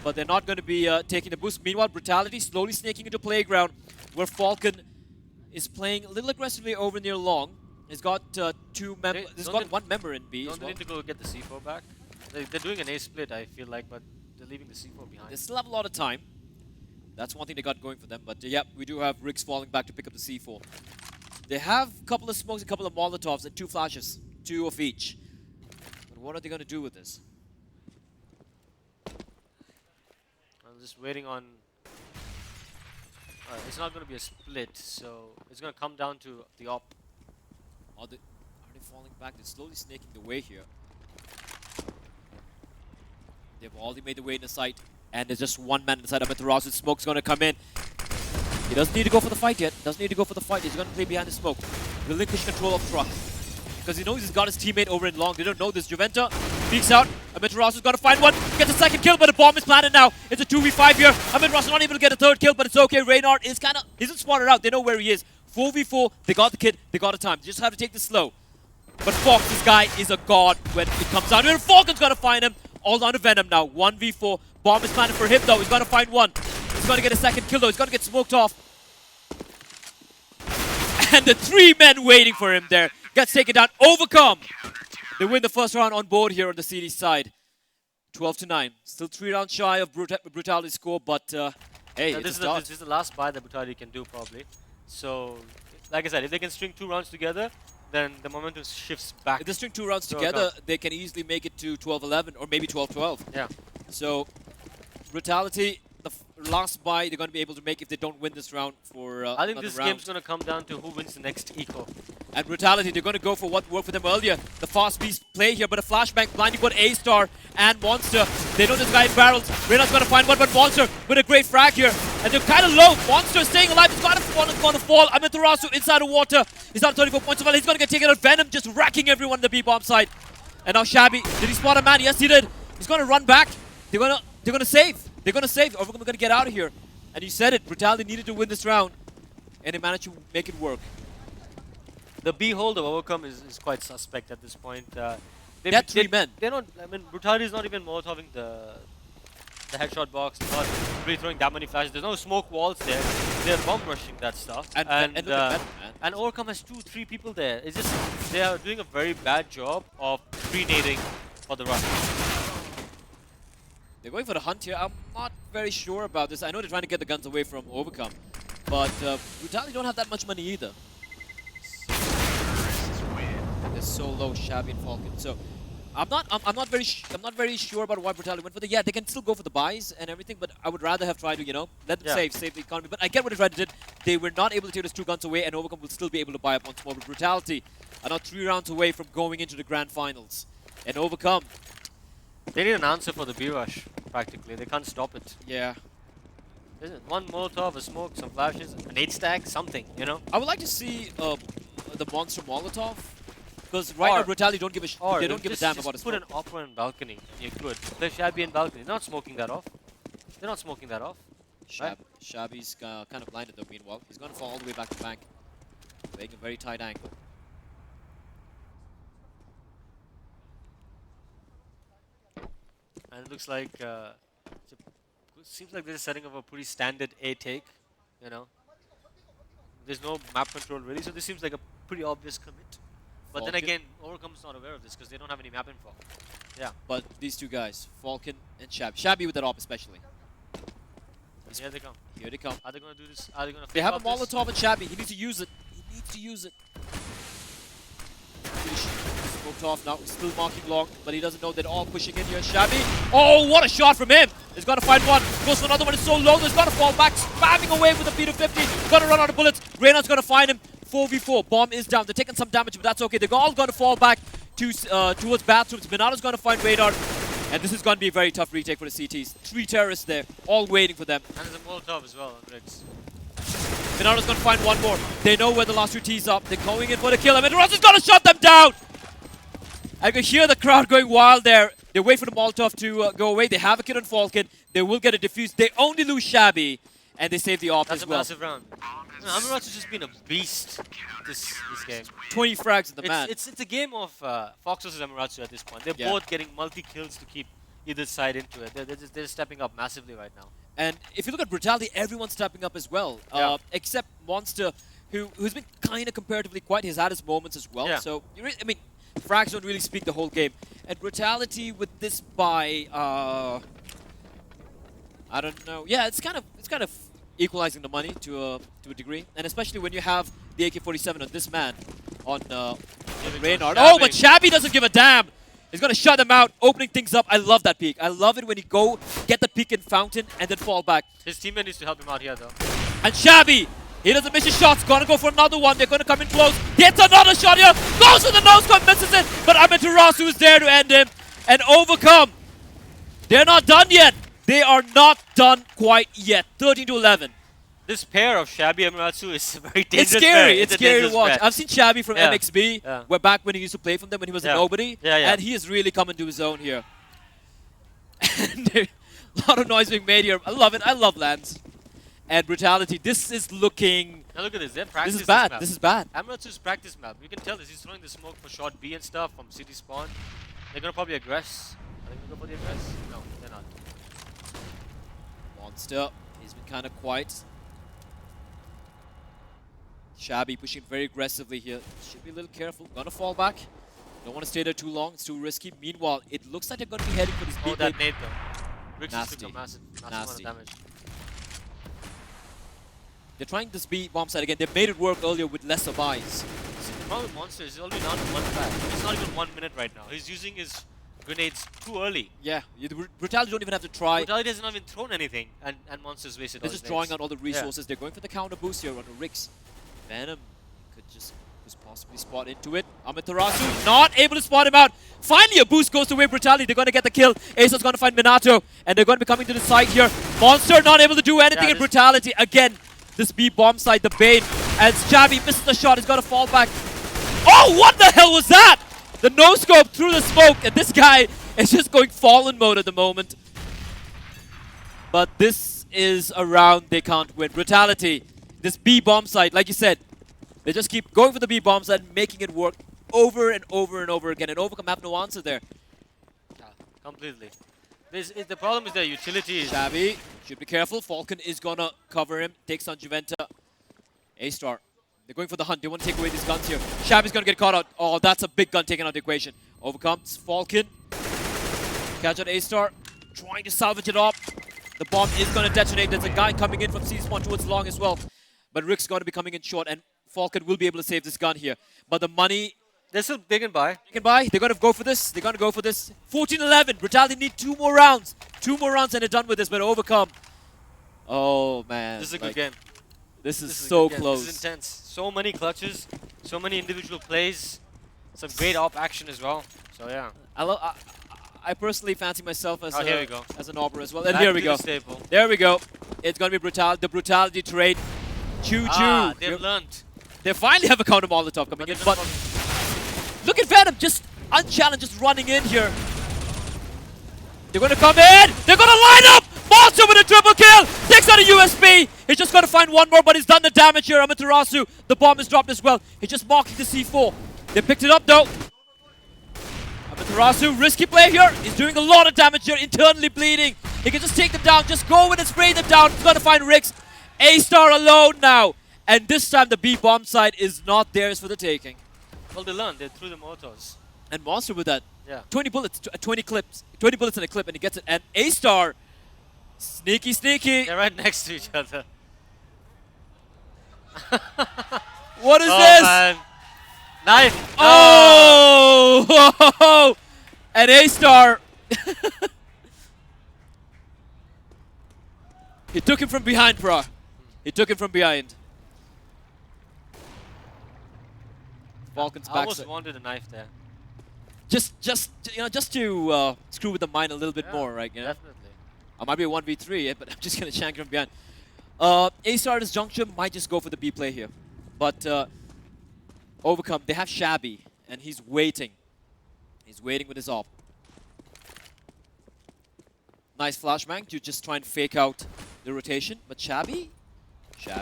But they're not going to be taking the boost. Meanwhile, Brutality slowly snaking into playground, where Falcon is playing a little aggressively over near long. He's got one member in B as well. They need to go get the C4 back? They're doing an A split, I feel like, but they're leaving the C4 behind. They still have a lot of time. That's one thing they got going for them. But yeah, we do have Rix falling back to pick up the C4. They have a couple of smokes, a couple of Molotovs, and 2 flashes. 2 of each. But what are they going to do with this? I'm just waiting on... it's not going to be a split, so it's going to come down to the op. Are they falling back? They're slowly snaking the way here. They've already made the way in the site, and there's just one man inside of Amaterasu. Smoke's going to come in. He doesn't need to go for the fight yet. Doesn't need to go for the fight. He's going to play behind the smoke. Relinquish control of truck. Because he knows he's got his teammate over in long. They don't know this. Juventa peeks out. Amaterasu is going to find one. Gets a second kill, but a bomb is planted now. It's a 2v5 here. Amaterasu not able to get a third kill, but it's okay. Reynard is kind of... isn't spotted out. They know where he is. 4v4. They got the kid. They got the time. They just have to take this slow. But Fox, this guy is a god when it comes down to it. Falcon's going to find him. All down to Venom now. 1v4. Bomb is planted for him, though. He's going to find one. He's going to get a second kill, though. He's going to get smoked off. And the 3 men waiting for him there. Gets taken down. Overcome. They win the first round on board here on the CD side. 12-9. Still 3 rounds shy of Brutality's score, but hey, this is the last buy that Brutality can do, probably. So, like I said, if they can string 2 rounds together, then the momentum shifts back. If they string 2 rounds together, they can easily make it to 12-11 or maybe 12-12. Yeah. So, Brutality, the last buy they're going to be able to make if they don't win this round for I think this game's going to come down to who wins the next eco. And Brutality, they're going to go for what worked for them earlier. The fast beast play here, but a flashbang blinding both A-Star and Monster. They know this guy in barrels. Reynard's going to find one, but Monster with a great frag here. And they're kind of low. Monster staying alive. He's going to fall. Amaterasu inside the water. He's on 34 points of value. He's going to get taken out. Venom just racking everyone on the B-bomb side. And now Shabby, did he spot a man? Yes, he did. He's going to run back. They're going to save. They're going to save. Overcome are going to get out of here. And you said it. Brutality needed to win this round. And they managed to make it work. The B hold of Overcome is quite suspect at this point. They had 3 men. They're not. I mean, Brutality is not even molotoving the headshot box. Not really throwing that many flashes. There's no smoke walls there. They're bomb rushing that stuff. And Overcome has 2-3 people there. It's just they are doing a very bad job of pre-nading for the rush. They're going for the hunt here. I'm not very sure about this. I know they're trying to get the guns away from Overcome, but Brutality don't have that much money either. They're so low, Shabby and Falcon. So I'm not very sure about why Brutality went for the. Yeah, they can still go for the buys and everything, but I would rather have tried to let them save the economy. But I get what they tried to do. They were not able to take those 2 guns away, and Overcome will still be able to buy up once more. But Brutality are now 3 rounds away from going into the grand finals, and Overcome. They need an answer for the B rush. Practically, they can't stop it. Yeah. Isn't it? 1 Molotov, a smoke, some flashes, an 8 stack, something. I would like to see the Monster Molotov. Because right now, Brutality don't give a damn about his put an opera in balcony, and you're good. They're Shabby in balcony. They're not smoking that off. They're not smoking that off. Shabby's kind of blinded though, meanwhile. He's going to fall all the way back to bank. playing a very tight angle. And it looks like seems like they're setting up a pretty standard A take. You know, there's no map control really, so this seems like a pretty obvious commit. But then Falcon. again, Overcome's not aware of this because they don't have any map info. Yeah. But these two guys, Falcon and Shabby. Shabby with that op especially. Here they come. Here they come. Are they going to do this? Are they going to They have a Molotov and Shabby. He needs to use it. He needs to use it. Smoked off now. He's still marking long, but he doesn't know they're all pushing in here. Shabby. Oh, what a shot from him. He's got to find one. Goes for another one. It's so low. He's got to fall back. Spamming away with a P250. Got to run out of bullets. Reynard's going to find him. 4v4. Bomb is down. They're taking some damage, but that's okay. They're all going to fall back to towards bathrooms. Minato's going to find Radar. And this is going to be a very tough retake for the CTs. 3 terrorists there, all waiting for them. And there's a Molotov as well on Riggs. Minato's going to find one more. They know where the last 2 T's are. They're going in for the kill. And Minato's going to shut them down! I can hear the crowd going wild there. They wait for the Molotov to go away. They have a kill on Falcon. They will get a defuse. They only lose Shabby. And they save the op That's as a well. massive round. Amaratu's just been a beast this game. 20 frags in the man. It's a game of Fox versus Amaratu at this point. They're Yeah. both getting multi-kills to keep either side into it. They're stepping up massively right now. And if you look at Brutality, everyone's stepping up as well. Yeah. Except Monster, who's been kind of comparatively quiet. He's had his moments as well. Yeah. So, I mean, frags don't really speak the whole game. And Brutality with this buy, I don't know. Yeah, it's kind of equalizing the money to a degree. And especially when you have the AK-47 on this man, on Reynard. Oh, but Shabby doesn't give a damn. He's going to shut them out, opening things up. I love that peek. I love it when you go, get the peek in Fountain, and then fall back. His teammate needs to help him out here, though. And Shabby, he doesn't miss his shots. Going to go for another one. They're going to come in close. Gets another shot here. Goes for the nose-cone, misses it. But Amaterasu is there to end him. And Overcome. They're not done yet. They are not done quite yet. 13-11. This pair of Shabby and Amaterasu is a very dangerous It's scary. pair. It's scary to dangerous watch. pair. I've seen Shabby from Yeah. MXB. Yeah. Where back when he used to play from them when he was a Yeah. nobody. Yeah, yeah. And he is really coming to his own here. And a lot of noise being made here. I love it. I love lands. And Brutality. This is looking... Now look at this. They're practicing This is bad. map. This is bad. Amaratu's practice map. You can tell this. He's throwing the smoke for short B and stuff from city spawn. They're going to probably aggress. Are they going to go for the aggress? No, they're not. Monster. He's been kind of quiet. Shabby pushing very aggressively here. Should be a little careful. Gonna fall back. Don't want to stay there too long. It's too risky. Meanwhile, it looks like they're going to be heading for this Oh, B that plate. nade though. Riggs just took Nasty. a massive amount Nasty. of damage. They're trying this B bomb site again. They made it work earlier with lesser buys. See, the problem with Monster is he's already down to 1 frag. It's not even 1 minute right now. He's using his grenades too early. Yeah, Brutality don't even have to try. Brutality hasn't even thrown anything, and Monster's wasted They're all his just drawing nades. out all the resources. They're going for the counter boost here on the Rix. Venom could just possibly spot into it. Amaterasu not able to spot him out. Finally, a boost goes away. Brutality. They're going to get the kill. Asa's going to find Minato, and they're going to be coming to the side here. Monster not able to do anything in Brutality. Again, this B bomb side, the Bane. As Shabby misses the shot, he's got to fall back. Oh, what the hell was that? The no-scope through the smoke, and this guy is just going fallen mode at the moment. But this is a round they can't win. Brutality, this B bomb site, like you said, they just keep going for the B bomb site, making it work over and over and over again. And Overcome have no answer there. Yeah, completely. The problem is their utility is... Shabby should be careful. Falcon is going to cover him. Takes on Juventa. A-Star. They're going for the hunt. They want to take away these guns here. Shabby's going to get caught out. Oh, that's a big gun taken out of the equation. Overcomes Falcon. Catch out A-Star. Trying to salvage it up. The bomb is going to detonate. There's a guy coming in from C-Spawn towards long as well. But Rick's going to be coming in short, and Falcon will be able to save this gun here. But the money... They can buy. They can buy. They're going to go for this. They're going to go for this. 14-11. Brutality need 2 more rounds. 2 more rounds and they're done with this, but Overcome. Oh, man. This is a good game. This is a so good game. close. This is intense. So many clutches, so many individual plays, some great op action as well. So yeah. I personally fancy myself as here we go. as an Opera as well. And Back here to we the go. staple. There we go. It's going to be the Brutality trade. Choo-choo. They've learned. They finally have a counter Molotov coming But in, they're but not look at Venom just unchallenged, just running in here. They're going to come in. They're going to line up. Monster with a triple kill. Takes out a USP. B. He's just got to find one more, but he's done the damage here. Amaterasu, the bomb is dropped as well. He's just marking the C4. They picked it up though. Amaterasu, risky play here. He's doing a lot of damage here, internally bleeding. He can just take them down, just go in and spray them down. He's got to find Rix. A-Star alone now. And this time the B bomb side is not theirs for the taking. Well, they learned. They threw the mortars. And Monster with that. Yeah. 20 bullets, 20 clips, 20 bullets in a clip, and he gets it. And A-Star, sneaky, sneaky. They're right next to each other. What is Oh, this? man. Knife. Oh! And A-Star. He took him from behind, bro. He took him from behind. Falcon's I back. almost wanted a knife there. Just to screw with the mind a little bit more, right? You know? Definitely. I might be a 1v3, but I'm just gonna shank him from behind. A-Star at this juncture might just go for the B play here, but Overcome. They have Shabby, and he's waiting. He's waiting with his op. Nice flashbang to just try and fake out the rotation, but Shabby. This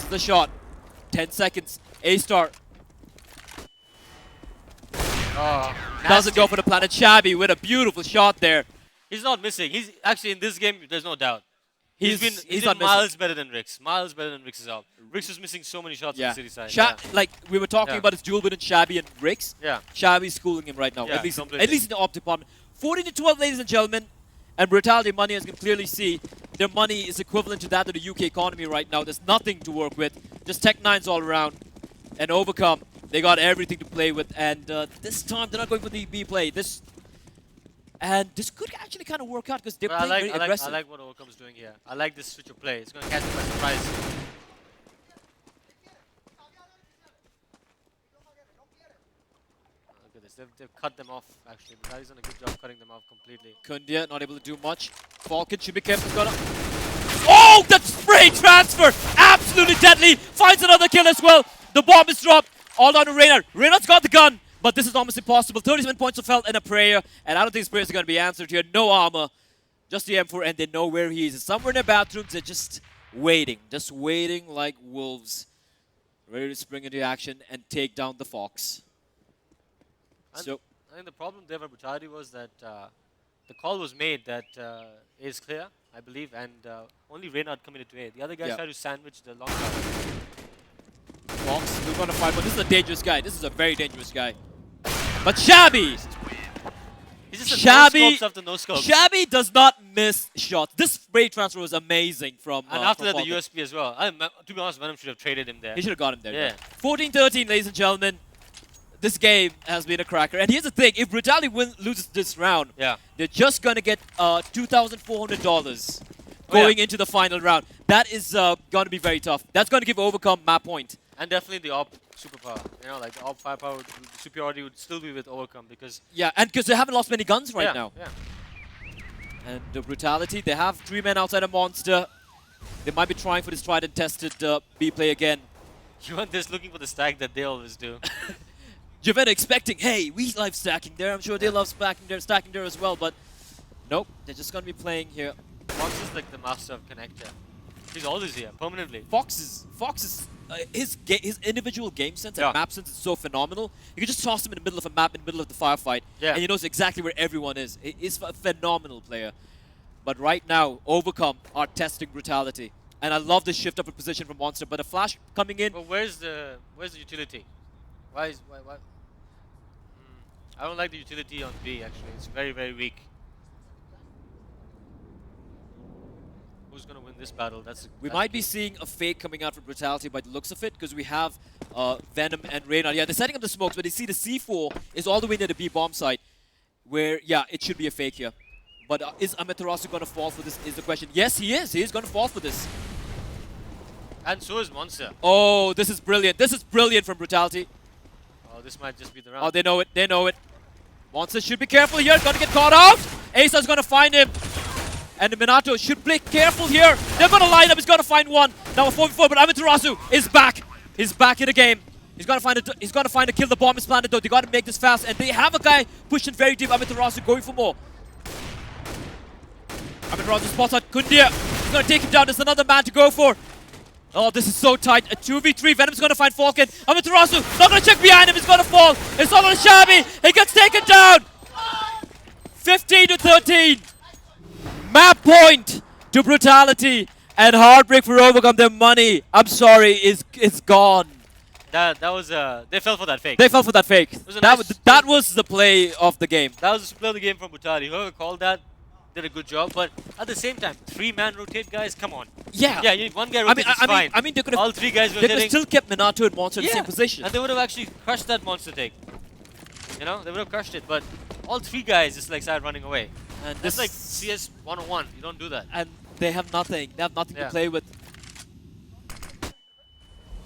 is the shot. 10 seconds. A-Star Oh, doesn't go for the planet. Shabby with a beautiful shot there. He's not missing. He's actually in this game. There's no doubt. He's He's been not missing. miles better than Rix. Miles better than Rix's op. Rix was missing so many shots on the city side. Like we were talking Yeah. about his duel between Shabby and Rix. Yeah. Shabby's schooling him right now. Yeah, at least completely. in the op department. 14-12, ladies and gentlemen. And Brutality money, as you can clearly see, their money is equivalent to that of the UK economy right now. There's nothing to work with. Just Tech 9s all around. And Overcome, they got everything to play with. And this time, they're not going for the B play. This could actually kind of work out because they're But playing very aggressive. I like what Overcome's doing here. I like this switch of play. It's going to catch them by surprise. Look at this. They've cut them off, actually. Brutality's done a good job cutting them off completely. Kundia not able to do much. Falcon should be careful. He's gonna. Oh, that spray transfer! Absolutely deadly. Finds another kill as well. The bomb is dropped. All down to Reynard. Reynard's got the gun, but this is almost impossible. 37 points of health and a prayer, and I don't think his prayers are going to be answered here. No armor, just the M4, and they know where he is. Somewhere in their bathrooms, they're just waiting like wolves, ready to spring into action and take down the Fox. And So. I think the problem there for Brutality was that the call was made that A is clear, I believe, and only Reynard committed to A. The other guys tried to sandwich the long shot. Fox, we're going to find one. This is a dangerous guy. This is a very dangerous guy. But Shabby! He's just a Shabby, no scopes after no scopes. Shabby does not miss shots. This spray transfer was amazing from And after from that, the Falcon. USP as well. To be honest, Venom should have traded him there. He should have got him there. Yeah. 14-13, ladies and gentlemen. This game has been a cracker. And here's the thing. If Brutality loses this round, they're just going to get $2,400 going into the final round. That is going to be very tough. That's going to give Overcome map point. And definitely the op superpower. You know, like the op firepower, the superiority would still be with Overcome because... Yeah, and because they haven't lost many guns right now. Yeah. And the Brutality, they have 3 men outside a monster. They might be trying for this tried and tested B play again. You want this looking for the stack that they always do. Javetta expecting, hey, we love stacking there. I'm sure they love stacking there as well, but nope, they're just going to be playing here. Fox is like the master of connector. He's always here, permanently. Fox is his individual game sense and map sense is so phenomenal. You can just toss him in the middle of a map, in the middle of the firefight, and he knows exactly where everyone is. He's a phenomenal player. But right now, Overcome are testing Brutality. And I love the shift up in position from Monster, but a flash coming in. But where's the utility? Why? I don't like the utility on B, actually. It's very, very weak. Who's going to win this battle? We might be seeing a fake coming out from Brutality by the looks of it, because we have Venom and Reynard. Yeah, they're setting up the smokes, but they see the C4 is all the way near the B bomb site, where, yeah, it should be a fake here. But is Amaterasu going to fall for this is the question. Yes, he is. He is going to fall for this. And so is Monster. Oh, this is brilliant. This is brilliant from Brutality. Oh, this might just be the round. Oh, they know it. They know it. Monster should be careful here. Going to get caught out. Asa's going to find him. And the Minato should play careful here. They're going to line up. He's going to find one. Now a 4v4, but Amaterasu is back. He's back in the game. He's going to find a kill. The bomb is planted though. They got to make this fast. And they have a guy pushing very deep. Amaterasu going for more. Amaterasu spots out Kundia. He's going to take him down. There's another man to go for. Oh, this is so tight. A 2v3. Venom's going to find Falcon. Amaterasu not going to check behind him. He's going to fall. It's all on Shabby. He gets taken down. 15 to 13. Map point to Brutality. And Heartbreak for Overcome. Their money, I'm sorry, is gone. That was they fell for that fake. They fell for that fake. Nice that was the play of the game. That was the play of the game from Brutality. Whoever called that did a good job. But at the same time, 3-man rotate guys, come on. Yeah. Yeah, you need one guy rotates, it's fine. I mean, they could have. All 3 guys They could have rotating. still kept Minato and Monster in the same position. And they would have actually crushed that monster take. You know, they would have crushed it. But all 3 guys just like started running away. And That's like CS 101. You don't do that. And they have nothing. They have nothing to play with.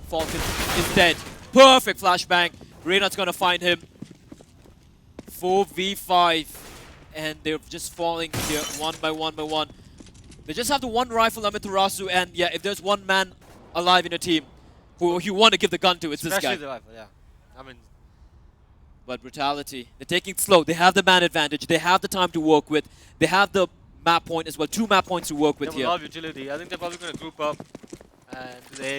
Falcon is dead. Perfect flashbang. Reynard's gonna find him. 4v5. And they're just falling here one by one. They just have the one rifle Amaterasu, and yeah, if there's one man alive in a team who you want to give the gun to, it's Especially this guy. the rifle, yeah. I mean, but Brutality, they're taking it slow. They have the man advantage. They have the time to work with. They have the map point as well. 2 map points to work with they here. have a lot of utility. I think they're probably going to group up and they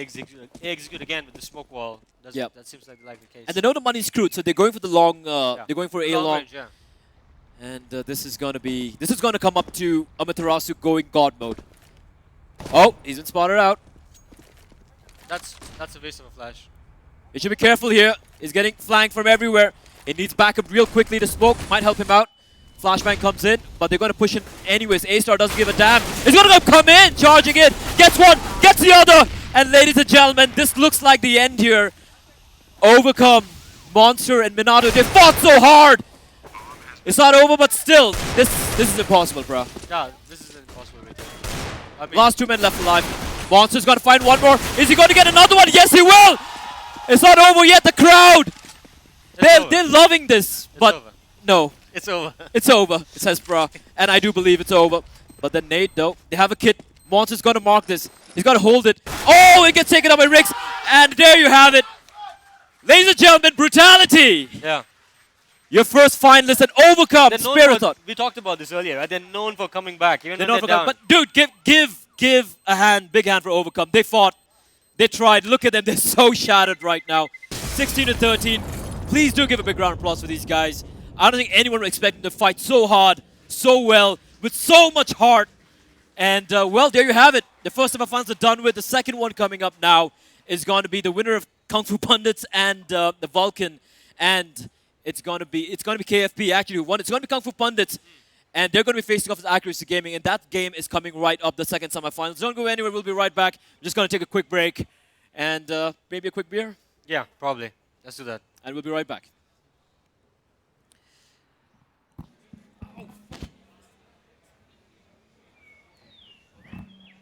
execute again with the smoke wall. Yep. That seems like the case. And they know the money's screwed, so they're going for the long. They're going for a long. Range, yeah. And this is gonna come up to Amaterasu going God mode. Oh, he's been spotted out. That's a waste of a flash. He should be careful here. He's getting flanked from everywhere. He needs backup real quickly. The smoke might help him out. Flashbang comes in, but they're going to push him anyways. A-Star doesn't give a damn. He's going to come in, charging in. Gets one, gets the other. And ladies and gentlemen, this looks like the end here. Overcome, Monster and Minato. They fought so hard. It's not over, but still, this is impossible, bro. Yeah, this is an impossible way to. I mean, Last 2 men left alive. Monster's going to find one more. Is he going to get another one? Yes, he will. It's not over yet. The crowd, they're loving this, but over. no. It's over. It's over, it says bro. And I do believe it's over. But then Nate, though, they have a kit. Monster's going to mark this. He's going to hold it. Oh, it gets taken up by Riggs. And there you have it. Ladies and gentlemen, Brutality. Yeah. Your first finalist and Overcome, Spiritot. We talked about this earlier, right? They're known for coming back, even They're when known they're for down. But dude, give a hand, big hand for Overcome. They fought. They tried. Look at them. They're so shattered right now. 16 to 13. Please do give a big round of applause for these guys. I don't think anyone was expecting to fight so hard, so well, with so much heart. And, well, there you have it. The first of our finals are done with. The second one coming up now is going to be the winner of Kung Fu Pundits and the Vulcan. And it's going to be KFP, actually, who won. It's going to be Kung Fu Pundits. And they're going to be facing off with Accuracy Gaming. And that game is coming right up, the second semifinals. Don't go anywhere. We'll be right back. We're just going to take a quick break. And maybe a quick beer. Yeah, probably. Let's do that. And we'll be right back.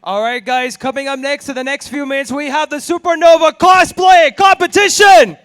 All right, guys, coming up next in the next few minutes, we have the Super Nova cosplay competition.